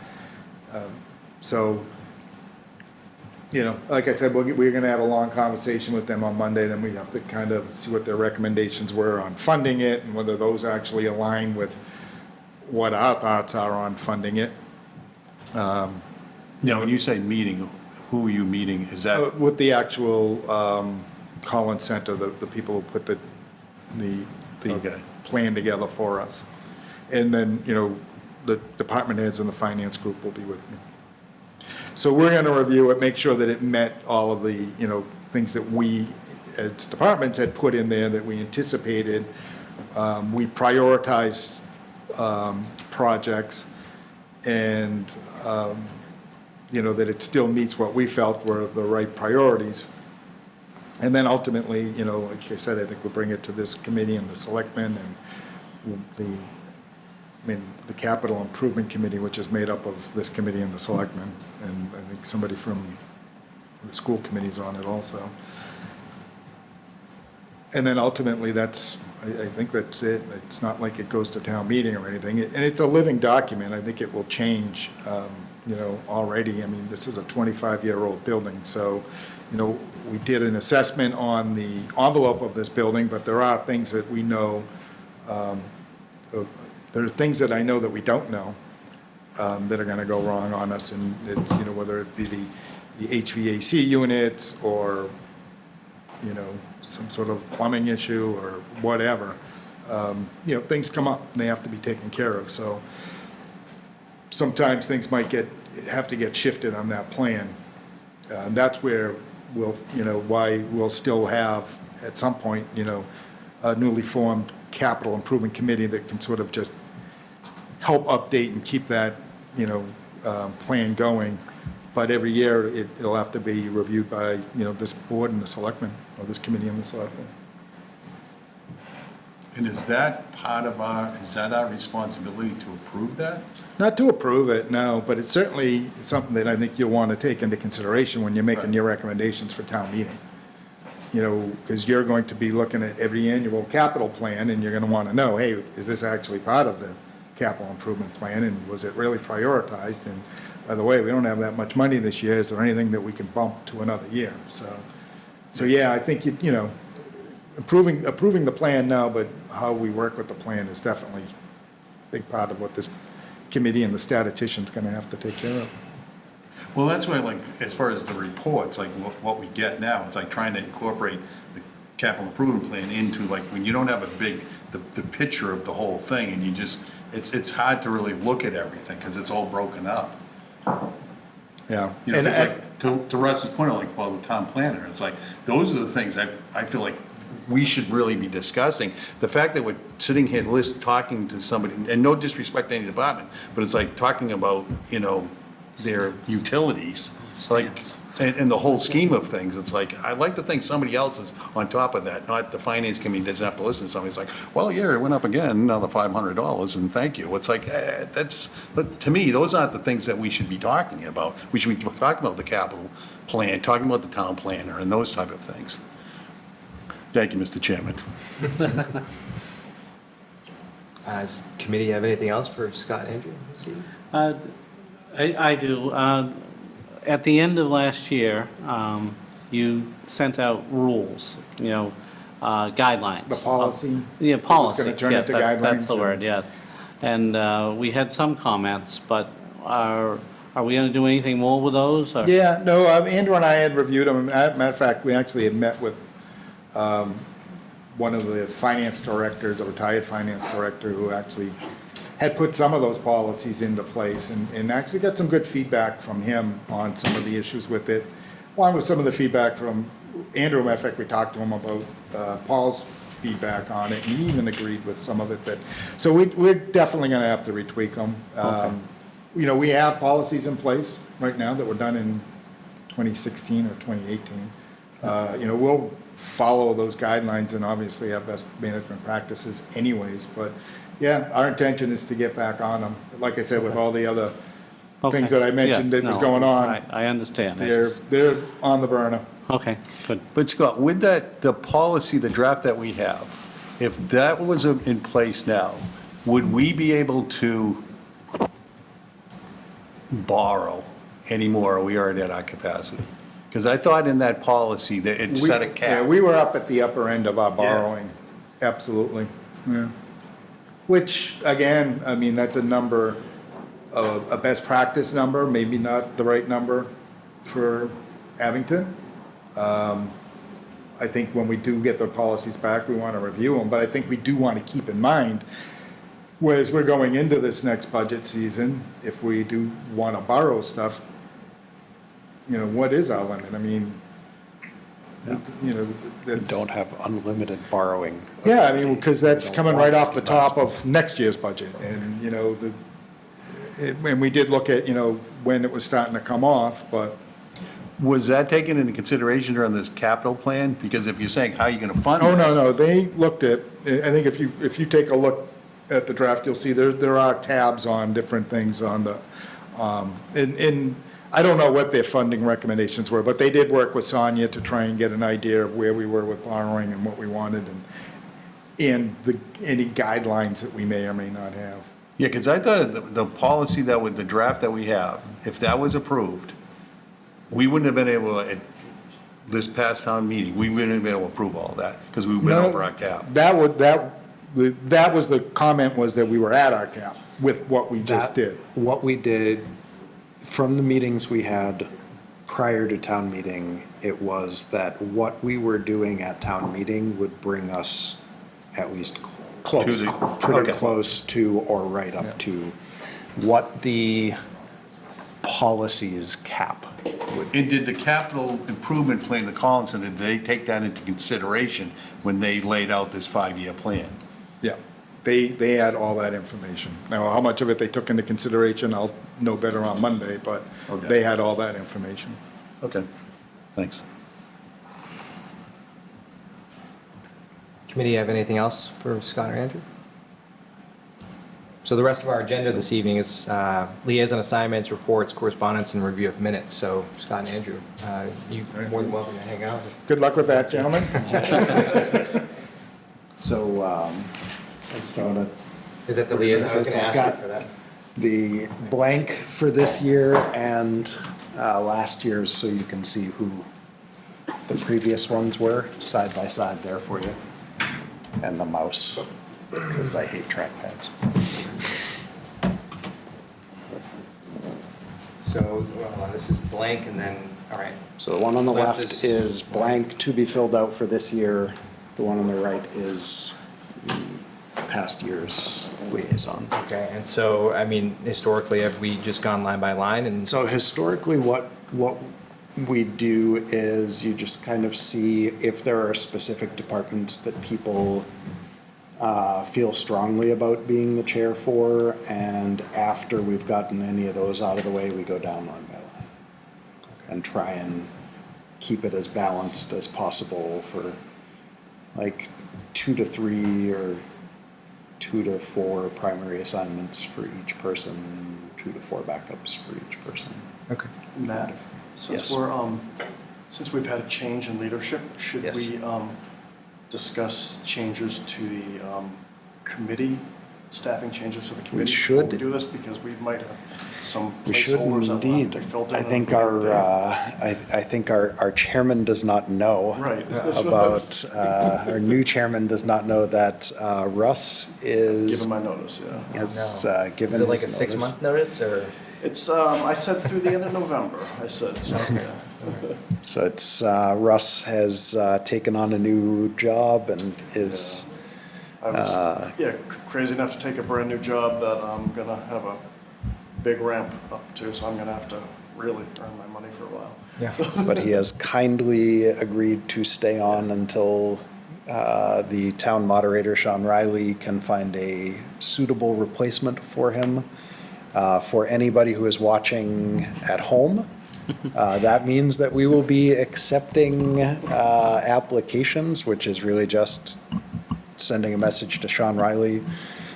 So, you know, like I said, we're gonna have a long conversation with them on Monday, then we have to kind of see what their recommendations were on funding it and whether those actually align with what our thoughts are on funding it. Now, when you say meeting, who are you meeting? Is that, With the actual Collins Center, the people who put the Okay. plan together for us. And then, you know, the department heads and the finance group will be with me. So we're gonna review it, make sure that it met all of the, you know, things that we, as departments, had put in there that we anticipated. We prioritized projects and, you know, that it still meets what we felt were the right priorities. And then ultimately, you know, like I said, I think we'll bring it to this committee and the selectmen and the capital improvement committee, which is made up of this committee and the selectmen. And I think somebody from the school committee's on it also. And then ultimately, I think that's it. It's not like it goes to town meeting or anything. And it's a living document. I think it will change, you know, already. I mean, this is a 25-year-old building, so, you know, we did an assessment on the envelope of this building, but there are things that we know, there are things that I know that we don't know, that are gonna go wrong on us, and it's, you know, whether it be the HVAC units or, you know, some sort of plumbing issue or whatever. You know, things come up and they have to be taken care of, so sometimes things might have to get shifted on that plan. And that's where we'll, you know, why we'll still have, at some point, you know, a newly formed capital improvement committee that can sort of just help update and keep that, you know, plan going. But every year, it'll have to be reviewed by, you know, this board and the selectmen, or this committee and the selectmen. and is that part of is that our responsibility to approve that? Not to approve it, no, but it's certainly something that I think you'll want to take into consideration when you're making Right. your recommendations for town meeting. You know, because you're going to be looking at every annual capital plan, and you're going to want to know, hey, is this actually part of the capital improvement plan, and was it really prioritized? And by the way, we don't have that much money this year, is there anything that we can bump to another year? So yeah, I think, you know, approving the plan now, but how we work with the plan is definitely a big part of what this committee and the statistician's gonna have to take care of. Well, that's why, like, as far as the reports, like what we get now, it's like trying to incorporate the capital improvement plan into, like, when you don't have the picture of the whole thing, and you just, it's hard to really look at everything, because it's all broken up. Yeah. You know, And it's like, to Russ's point, like, well, the town planner, it's like, those are the things I feel like we should really be discussing. The fact that we're sitting here talking to somebody, and no disrespect to any department, but it's like talking about, you know, their utilities, like, in the whole scheme of things, it's like, I'd like to think somebody else is on top of that, not the finance committee doesn't have to listen to somebody. It's like, well, yeah, it went up again, another $500, and thank you. It's like, to me, those aren't the things that we should be talking about. We should be talking about the capital plan, talking about the town planner, and those type of things. Thank you, Mr. Chairman. Does committee have anything else for Scott and Andrew this evening? I do. At the end of last year, you sent out rules, you know, guidelines. the policy. Yeah, policies, turn yes, into that's the guidelines, word, yes. And we had some comments, but are we going to do anything more with those? or- Yeah, no, Andrew and I had reviewed them. Matter of fact, we actually had met with one of the finance directors, a retired finance director, who actually had put some of those policies into place, and actually got some good feedback from him on some of the issues with it. Along with some of the feedback from Andrew, matter of fact, we talked to him about Paul's feedback on it, and he even agreed with some of it. So we're definitely gonna have to retweak them. You know, we have policies in place right now that were done in 2016 or 2018. You know, we'll follow those guidelines and obviously have best management practices anyways, but yeah, our intention is to get back on them. Like I said, with all the other things that I mentioned Yeah, that was no, going on, I understand. I they're, just- they're on the burner. Okay, good. But Scott, with that, the policy, the draft that we have, if that was in place now, would we be able to borrow anymore, or are we already at our capacity? Because I thought in that policy that it set a Yeah, cap. we were up at the upper end of our borrowing, absolutely, yeah. Which, again, I mean, that's a number, a best practice number, maybe not the right number for Abington. I think when we do get the policies back, we want to review them, but I think we do want to keep in mind, whereas we're going into this next budget season, if we do want to borrow stuff, you know, what is our limit? I mean, you know, We that's. don't have unlimited borrowing. Yeah, I mean, because that's We don't coming want right off to the do that. top of next year's budget, and, you know, when we did look at, you know, when it was starting to come off, but, Was that taken into consideration during this capital plan? Because if you're saying how you're gonna fund oh, this. no, they looked at, I think if you take a look at the draft, you'll see there are tabs on different things on the, and I don't know what their funding recommendations were, but they did work with Sonia to try and get an idea of where we were with borrowing and what we wanted, and any guidelines that we may or may not have. Yeah, because I thought the policy that with the draft that we have, if that was approved, we wouldn't have been able, at this past town meeting, we wouldn't have been able to approve all that, because we went No, over our cap. That was the comment, was that we were at our cap with what we just That- did. What we did, from the meetings we had prior to town meeting, it was that what we were doing at town meeting would bring us at least close, To the- pretty okay. close to or right up to what the policy's cap would be. And did the capital improvement plan, the Collinson, did they take that into consideration when they laid out this 5-year plan? Yeah, they had all that information. Now, how much of it they took into consideration, I'll know better on Monday, but Okay. they had all that information. Okay, thanks. Committee have anything else for Scott or Andrew? So the rest of our agenda this evening is liaison assignments, reports, correspondence, and review of minutes. So Scott and Andrew, you're more than welcome to hang out. Good luck with that, gentlemen. So, do you wanna Is that the liaison? I was going to I've ask got you for that. the blank for this year and last year's, so you can see who the previous ones were, side by side there for you. And the mouse, because I hate trackpads. So this is blank and then, all right. So the one on the Left left is- is blank to be filled out for this year. The one on the right is the past year's liaison. Okay, and so, I mean, historically, have we just gone line by line and? So historically, what we do is you just kind of see if there are specific departments that people feel strongly about being the chair for, and after we've gotten any of those out of the way, we go down line by line. And try and keep it as balanced as possible for like 2 to 3 or 2 to 4 primary assignments for each person, 2 to 4 backups for each person. Okay. Matt, since Yes. since we've had a change in leadership, should Yes. we discuss changes to the committee, staffing changes to the committee? should. Before we do this, because we might have some We should placeholders that will have indeed. to be filled in. I at think the our, end of the day. I think our chairman does not know. Right. That's what I was About, our new chairman does not know that Russ Given is, my notice, yeah. has No. given Is it like a his notice. 6-month notice or? It's, I said through the end of November, I said, so, yeah. So it's, Russ has taken on a new job and is, I was, crazy enough to take a brand-new job that I'm gonna have a big ramp up to, so I'm gonna have to really earn my money for a while. Yeah. but he has kindly agreed to stay on until the town moderator, Sean Riley, can find a suitable replacement for him. For anybody who is watching at home, that means that we will be accepting applications, which is really just sending a message to Sean Riley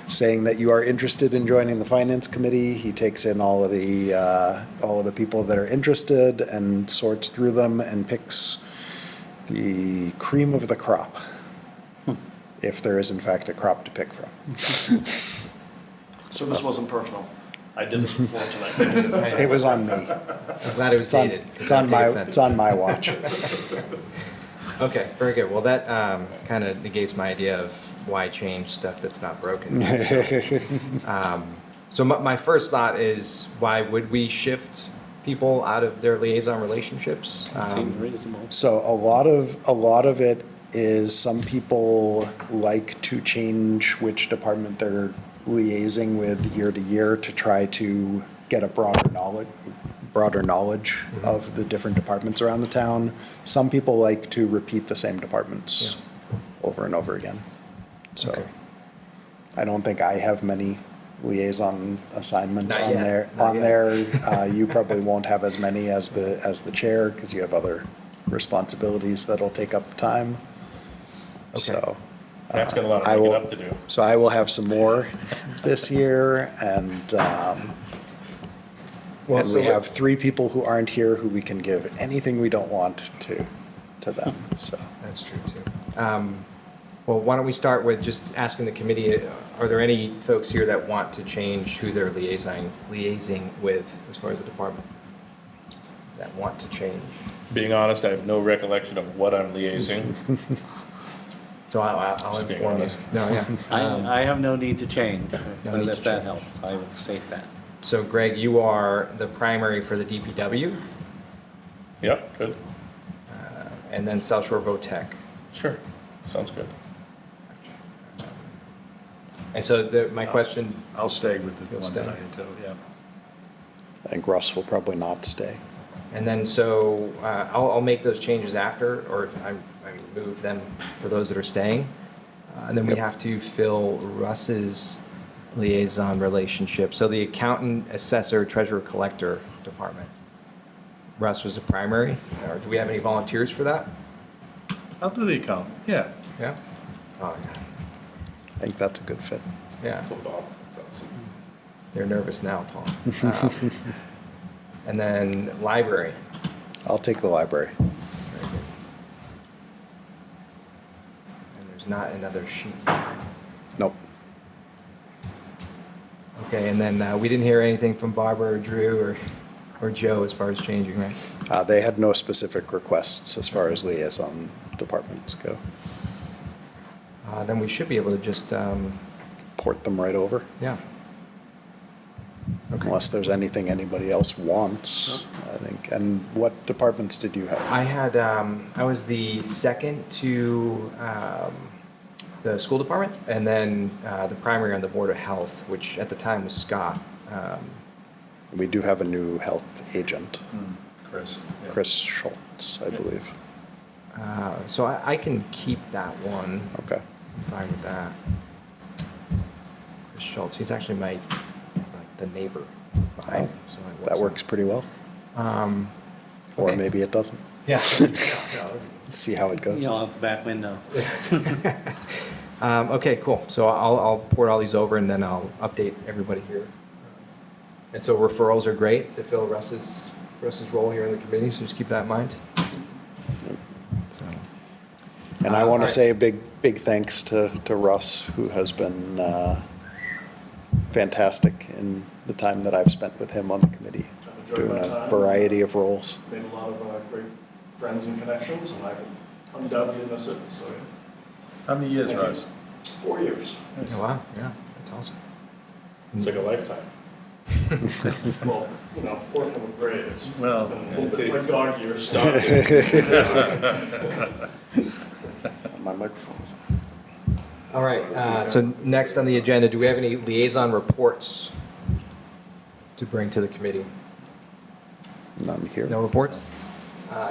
saying that you are interested in joining the finance committee. He takes in all of the people that are interested and sorts through them and picks the cream of the crop, if there is in fact a crop to pick from. So this wasn't personal. I did this before tonight. It was on me. I'm glad it was It's on, dated. 'cause it's on I take my, offense. it's on my watch. Okay, very good. Well, that kind of negates my idea of why change stuff that's not broken. So my first thought is, why would we shift people out of their liaison relationships? Seems reasonable. So a lot of it is some people like to change which department they're liaising with year to year to try to get a broader knowledge of the different departments around the town. Some people like to repeat the same departments over and over again. So Okay. I don't think I have many liaison assignments Not on yet, there. not On yet. there, you probably won't have as many as the chair because you have other responsibilities that'll take up time. So. That's got a lot of I making will- up to do. So I will have some more this year, and Well, and so we what- have 3 people who aren't here who we can give anything we don't want to them, so. That's true too. Well, why don't we start with just asking the committee, are there any folks here that want to change who they're liaising with as far as the department? That want to change? Being honest, I have no recollection of what I'm liaising. So I'll Just being inform you. honest. No, yeah. I have no need to change, No but need if to that change. helps, I will state that. So Greg, you are the primary for the DPW, Yep, good. and then South Shore VOTEC. Sure. Sounds good. And so my question, I'll stay with the You'll one that stay? I had to, yeah. I think Russ will probably not stay. and then so I'll make those changes after, or I mean, move them for those that are staying. And then we have to fill Russ's liaison relationship. So the accountant, assessor, treasurer, collector department. Russ was the primary, or do we have any volunteers for that? I'll do the account, yeah. Yeah? Oh, I think that's a good fit. yeah. Football. That's awesome. You're nervous now, Paul. And then library. I'll take the library. Very good. And there's not another sheet. Nope. Okay, and then we didn't hear anything from Barbara or Drew or Joe as far as changing, right? They had no specific requests as far as liaison departments go. Then we should be able to just, Port them right over, yeah. Okay. unless there's anything anybody else wants, I think. And what departments did you have? I had, I was the second to the school department, and then the primary on the Board of Health, which at the time was Scott. We do have a new health agent, Chris. yeah. Chris Schultz, I believe. So I can keep that one. Okay. I'm fine with that. Chris Schultz, he's actually the neighbor behind me, so it That works pretty well. Or Okay. maybe it doesn't. Yeah. See how it goes. You know, out the back window. Okay, cool. So I'll port all these over and then I'll update everybody here. And so referrals are great to fill Russ's role here in the committee, so just keep that in mind. So, And I want all right. to say a big thanks to Russ, who has been fantastic in the time that I've spent with him on the committee, I've enjoyed doing my a time. variety of roles. Made a lot of great friends and connections, and I will undoubtedly miss it, so, yeah. How many years, Thank you. Russ? 4 years. oh, wow, yeah, that's awesome. It's like a lifetime. Well, working with Gray, it's been Well, a little bit like dog years. My microphone's All right, so next on the agenda, do we have any liaison reports to bring to the committee? none here. No reports?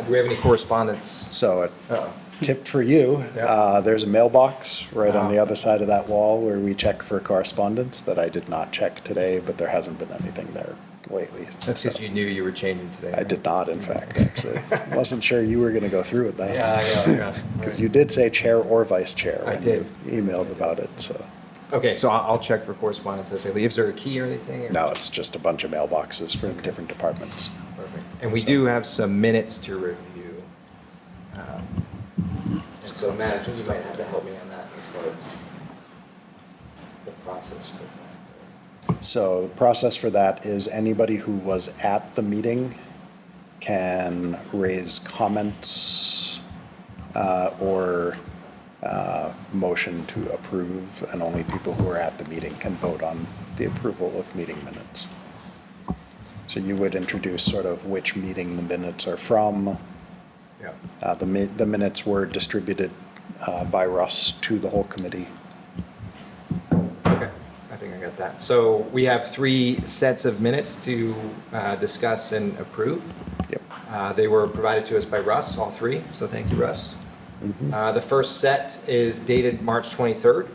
Do we have any correspondence? So a Oh, tip for you, Yeah. there's a mailbox right on the Ah. other side of that wall where we check for correspondence that I did not check today, but there hasn't been anything there lately. that's so- because you knew you were changing today. I did not, in fact, actually. Wasn't sure you were going to go through with that. Yeah, yeah, yeah. Because you did say chair or vice chair. I when did. you emailed about it, so. Okay, so I'll check for correspondence as I leave. Is there a key or anything? or- No, it's just a bunch of mailboxes from different departments. Perfect. And we do have some minutes to review. And so Matt, you might have to help me on that as far as the process for that. So the process for that is anybody who was at the meeting can raise comments or motion to approve, and only people who are at the meeting can vote on the approval of meeting minutes. So you would introduce sort of which meeting the minutes are from. Yeah. The minutes were distributed by Russ to the whole committee. Okay, I think I got that. So we have 3 sets of minutes to discuss and approve. Yep. They were provided to us by Russ, all 3, so thank you, Russ. The first set is dated March 23rd.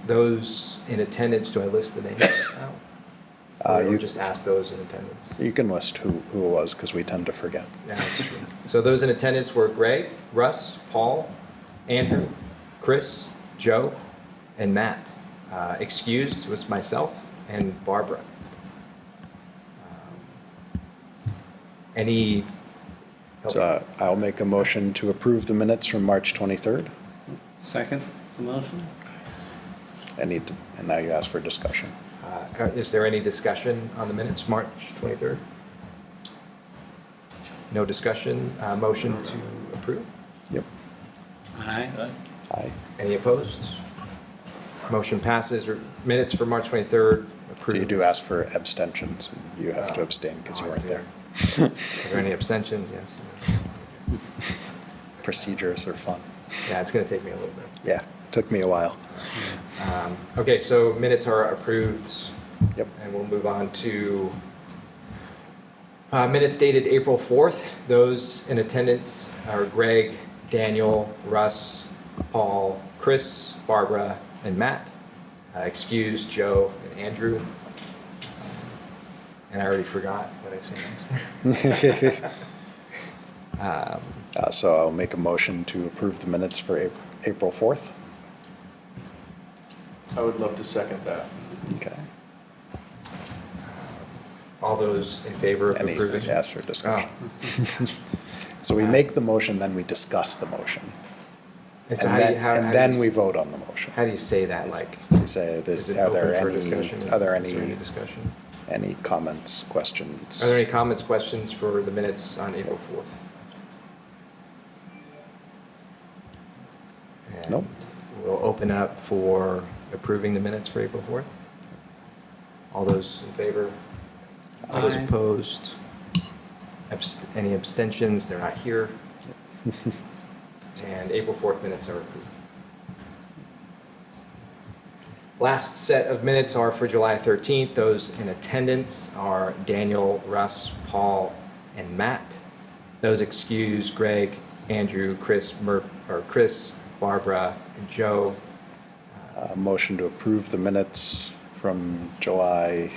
Those in attendance, do I list the names now? Or You- just ask those in attendance? You can list who it was, because we tend to forget. Yeah, that's true. So those in attendance were Greg, Russ, Paul, Andrew, Chris, Joe, and Matt. Excused was myself and Barbara. Any? So I'll make a motion to approve the minutes from March 23rd. Second, the motion? And now you ask for discussion. Is there any discussion on the minutes, March 23rd? No discussion, motion to approve? Yep. Aye. Aye. Any opposed? Motion passes. Minutes for March 23rd approved. So you do ask for abstentions, and you have to abstain because you weren't there. Are there any abstentions? Yes. Procedures are fun. Yeah, it's going to take me a little bit. Yeah, took me a while. Okay, so minutes are approved. Yep. And we'll move on to minutes dated April 4th. Those in attendance are Greg, Daniel, Russ, Paul, Chris, Barbara, and Matt. Excused Joe and Andrew. And I already forgot what I said next. So I'll make a motion to approve the minutes for April 4th. I would love to second that. Okay. All those in favor of Any, approving? ask for discussion. Oh. So we make the motion, then we discuss the motion. And And so how do you- then, how- and how then do you we s- vote on the motion. How do you say that, like? You say, Is it are there open for any, discussion? are there Is there any any, discussion? any comments, questions? Are there any comments, questions for the minutes on April 4th? And Nope. We'll open up for approving the minutes for April 4th. All those in favor? All those Aye. opposed? Any abstentions? They're not here. And April 4th minutes are approved. Last set of minutes are for July 13th. Those in attendance are Daniel, Russ, Paul, and Matt. Those excused Greg, Andrew, Chris, Barbara, and Joe. Motion to approve the minutes from July,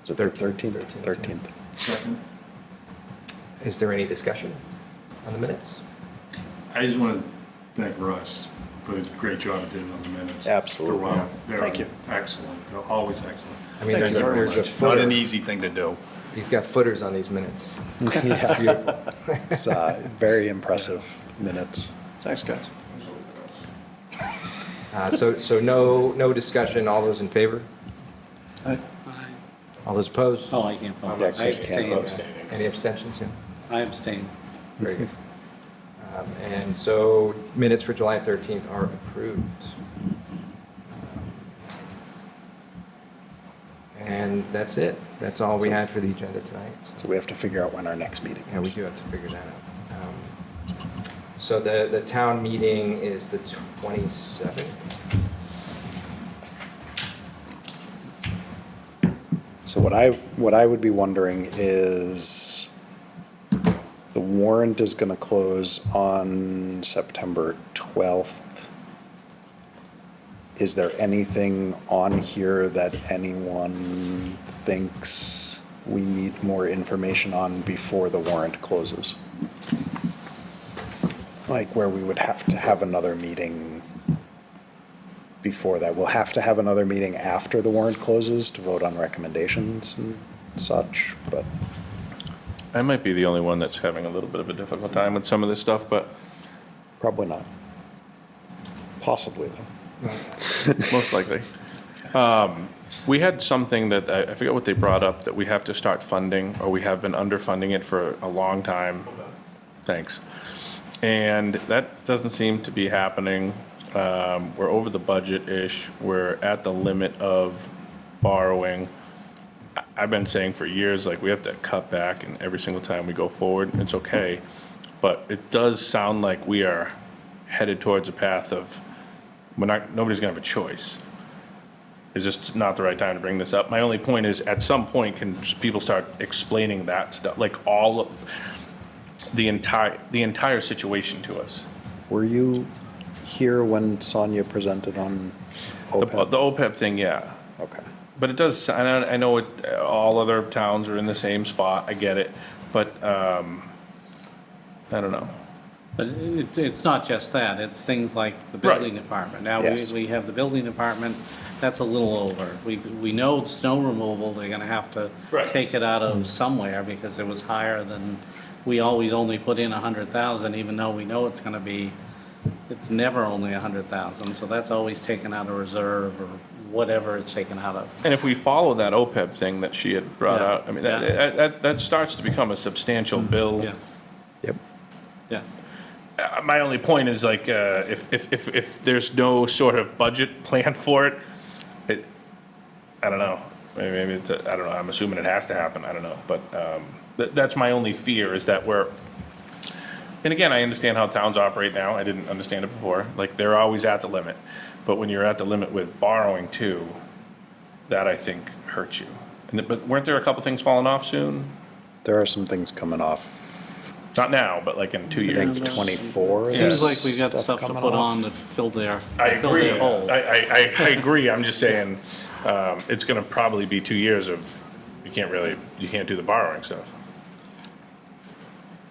is it the 13th? 13th. 13th. Is there any discussion on the minutes? I just want to thank Russ for the great job he did on the minutes. Absolutely. throughout. They're Thank you. Excellent, they're always excellent. I mean, Thank there's you a- very there's a much. footer. Not an easy thing to do. He's got footers on these minutes. It's Yeah, beautiful. it's very impressive minutes. Thanks, guys. So no discussion. All those in favor? Aye. All those opposed? Oh, I can't vote. Yeah, I Chris can't abstain. vote. Any abstentions? Yeah. I abstain. Very good. And so minutes for July 13th are approved. And that's it. That's all we had for the agenda tonight. So we have to figure out when our next meeting Yeah, we is. do have to figure that out. So the town meeting is the 27th. So what I would be wondering is, the warrant is gonna close on September 12th. Is there anything on here that anyone thinks we need more information on before the warrant closes? Like where we would have to have another meeting before that. We'll have to have another meeting after the warrant closes to vote on recommendations and such, but I might be the only one that's having a little bit of a difficult time with some of this stuff, but probably not. Possibly, though. most likely. We had something that, I forget what they brought up, that we have to start funding, or we have been underfunding it for a long time. Thanks. And that doesn't seem to be happening. We're over the budget-ish. We're at the limit of borrowing. I've been saying for years, like, we have to cut back, and every single time we go forward, it's okay. But it does sound like we are headed towards a path of, nobody's gonna have a choice. It's just not the right time to bring this up. My only point is, at some point, can people start explaining that stuff, like all of the entire situation to us? Were you here when Sonia presented on The OPEB? OPEB thing, yeah. Okay. But it does, I know all other towns are in the same spot, I get it, but, I don't know. But it's not just that, it's things like the Right. building department. Now, Yes. we have the building department, that's a little over. We know snow removal, they're gonna have to Right. take it out of somewhere because it was higher than, we always only put in 100,000, even though we know it's gonna be, it's never only 100,000, so that's always taken out of reserve or whatever it's taken out of. And if we follow that OPEB thing that she had brought Yeah. out, I mean, Yeah. that starts to become a substantial bill. Yeah, Yep. yes. My only point is, like, if there's no sort of budget plan for it, I don't know. Maybe it's, I don't know, I'm assuming it has to happen, I don't know. But that's my only fear, is that and again, I understand how towns operate now, I didn't understand it before, like, they're always at the limit. But when you're at the limit with borrowing too, that I think hurts you. But weren't there a couple things falling off soon? There are some things coming off, Not now, but like in 2 I years. think 24. Seems like we've got stuff to coming put off. on to fill their I agree. holes. I agree. I'm just saying, it's gonna probably be 2 years of, you can't do the borrowing stuff.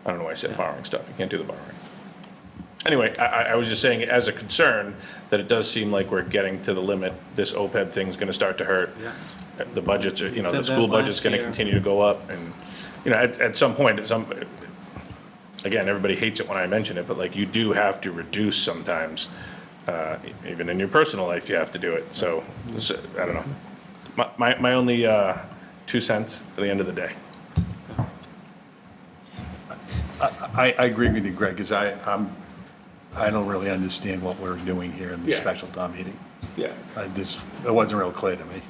I don't know why I said borrowing stuff. You can't do the borrowing. Anyway, I was just saying, as a concern, that it does seem like we're getting to the limit. This OPEB thing's gonna start to hurt. Yeah. The budgets are, said the that school budget's last gonna year. continue to go up, and, at some point, again, everybody hates it when I mention it, but like, you do have to reduce sometimes. Even in your personal life, you have to do it, so, I don't know. My only 2 cents at the end of the day. I agree with you, Greg, because I don't really understand what we're doing here in the Yeah. special town meeting. Yeah. It wasn't real clear to me.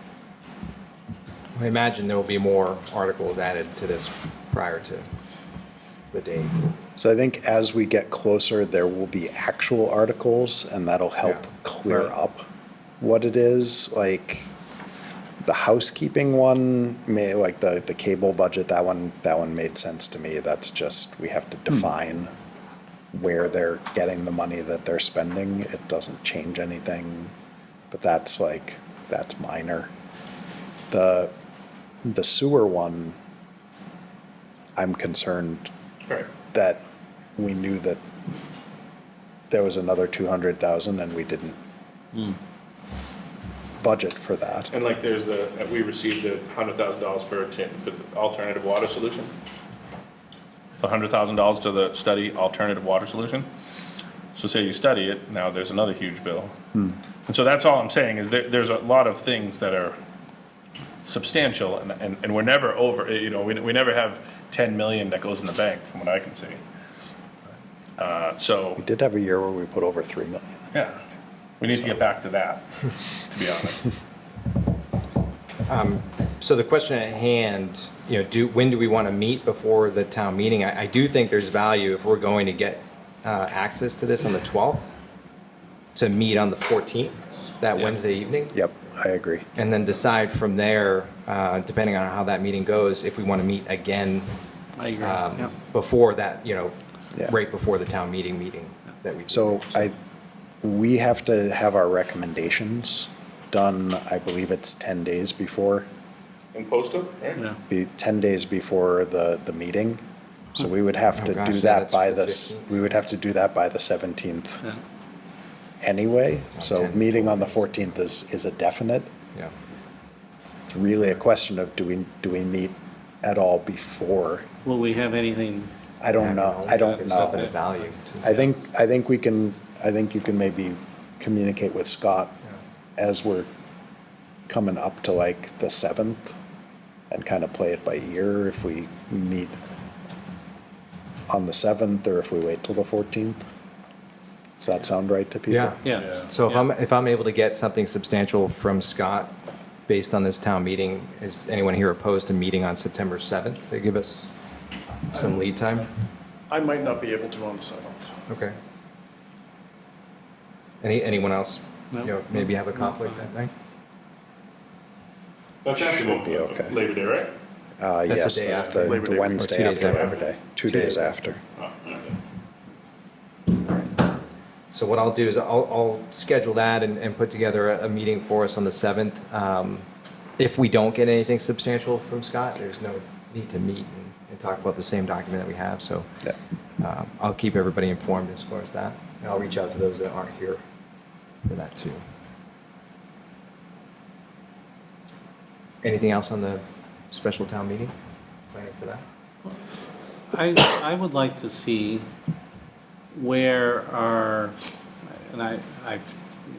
I imagine there will be more articles added to this prior to the date. So I think as we get closer, there will be actual articles, and that'll help Yeah. clear Right. up what it is. Like the housekeeping one, like the cable budget, that one made sense to me. That's just, we have to define where they're getting the money that they're spending. It doesn't change anything, but that's minor. The sewer one, I'm concerned Right. that we knew that there was another 200,000 and we didn't budget for that. And like, we received $100,000 for the alternative water solution. $100,000 to the study alternative water solution. So say you study it, now there's another huge bill. And so that's all I'm saying, is there's a lot of things that are substantial, and we're never over, we never have 10 million that goes in the bank, from what I can see. So, We did have a year where we put over 3 million. yeah, we need to get back to that, to be honest. So the question at hand, when do we want to meet before the town meeting? I do think there's value, if we're going to get access to this on the 12th, to meet on the 14th, that Wednesday evening, Yep, I agree. and then decide from there, depending on how that meeting goes, if we want to meet again I agree, yeah. before that, Yeah. right before the town meeting that we. So we have to have our recommendations done, I believe it's 10 days before, And post it, right? Yeah. 10 days before the meeting. So we would have Oh, to gosh, do yeah, that that's by the the 15th. we would have to do that by the 17th. Yeah. anyway, so 10. meeting on the 14th is a definite. Yeah. It's really a question of do we meet at all before? Will we have anything? I don't know, I don't There's know. something of value to. I think you can maybe communicate with Scott as we're coming up to like the 7th and kind of play it by ear if we meet on the 7th or if we wait till the 14th. Does that sound right to people? Yeah. Yeah. So if I'm able to get something substantial from Scott based on this town meeting, is anyone here opposed to meeting on September 7th to give us some lead time? I might not be able to on the 7th. Okay. Anyone else, No. maybe have a conflict that night? That's actually Should be okay. Labor Day, right? That's the Yes, day that's after. Labor the Day. Wednesday Or 2 days after after. Labor Day, 2 days after. Oh, okay. So what I'll do is I'll schedule that and put together a meeting for us on the 7th. If we don't get anything substantial from Scott, there's no need to meet and talk about the same document that we have, so Yeah. I'll keep everybody informed as far as that. And I'll reach out to those that aren't here for that too. Anything else on the special town meeting? Planning for that? I would like to see where our, and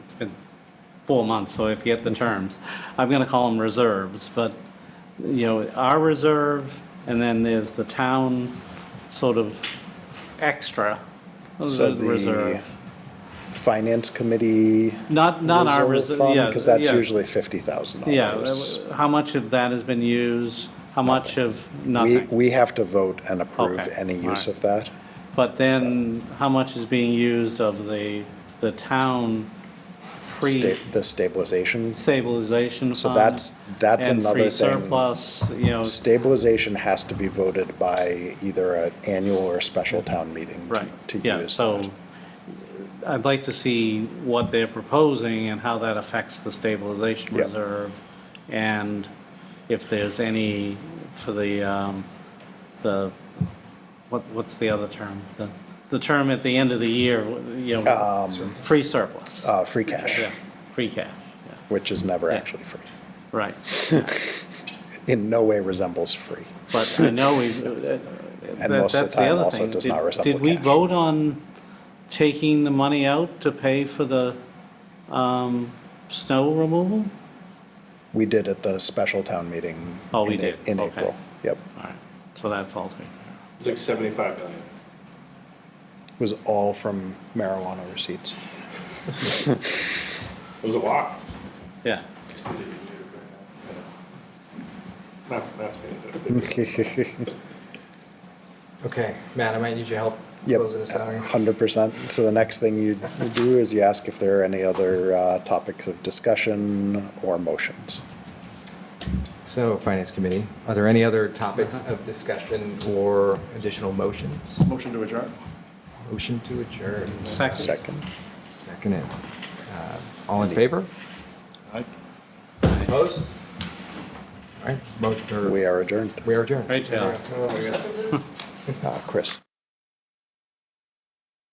it's been 4 months, so I forget the terms. I'm gonna call them reserves, but, our reserve, and then there's the town sort of extra So the reserve. Finance Committee Not our reserve, yeah. because that's yeah. usually $50,000. Yeah, how much of that has been used, how much of nothing? We have to vote and approve Okay, any all use right. of that. But then, how much is being used of the town free The stabilization. stabilization fund? So that's and another free thing. surplus, Stabilization has to be voted by either an annual or a special town meeting right, to yeah, use so that. I'd like to see what they're proposing and how that affects the stabilization Yep. reserve. And if there's any for the, what's the other term? The term at the end of the year, free surplus. Free cash, Yeah, free cash, yeah, which is never Yeah. actually free. right. In no way resembles free. But I know we, And most of the time also does not resemble Did we cash. vote on taking the money out to pay for the snow removal? We did at the special town meeting. Oh, we in did, In okay. April, yep. All right, so that's all taken. It's like 75 million. It was all from marijuana receipts. It was a lot. Yeah, That's me. Okay, Matt, I might need your help Yep, closing this out here. 100%. So the next thing you do is you ask if there are any other topics of discussion or motions. So, Finance Committee, are there any other topics of discussion or additional motions? Motion to adjourn? Motion to adjourn. second. Second. Seconded. All in favor? Aye. Opposed? All right, We are adjourned. we are adjourned. Right, Charlie. Chris.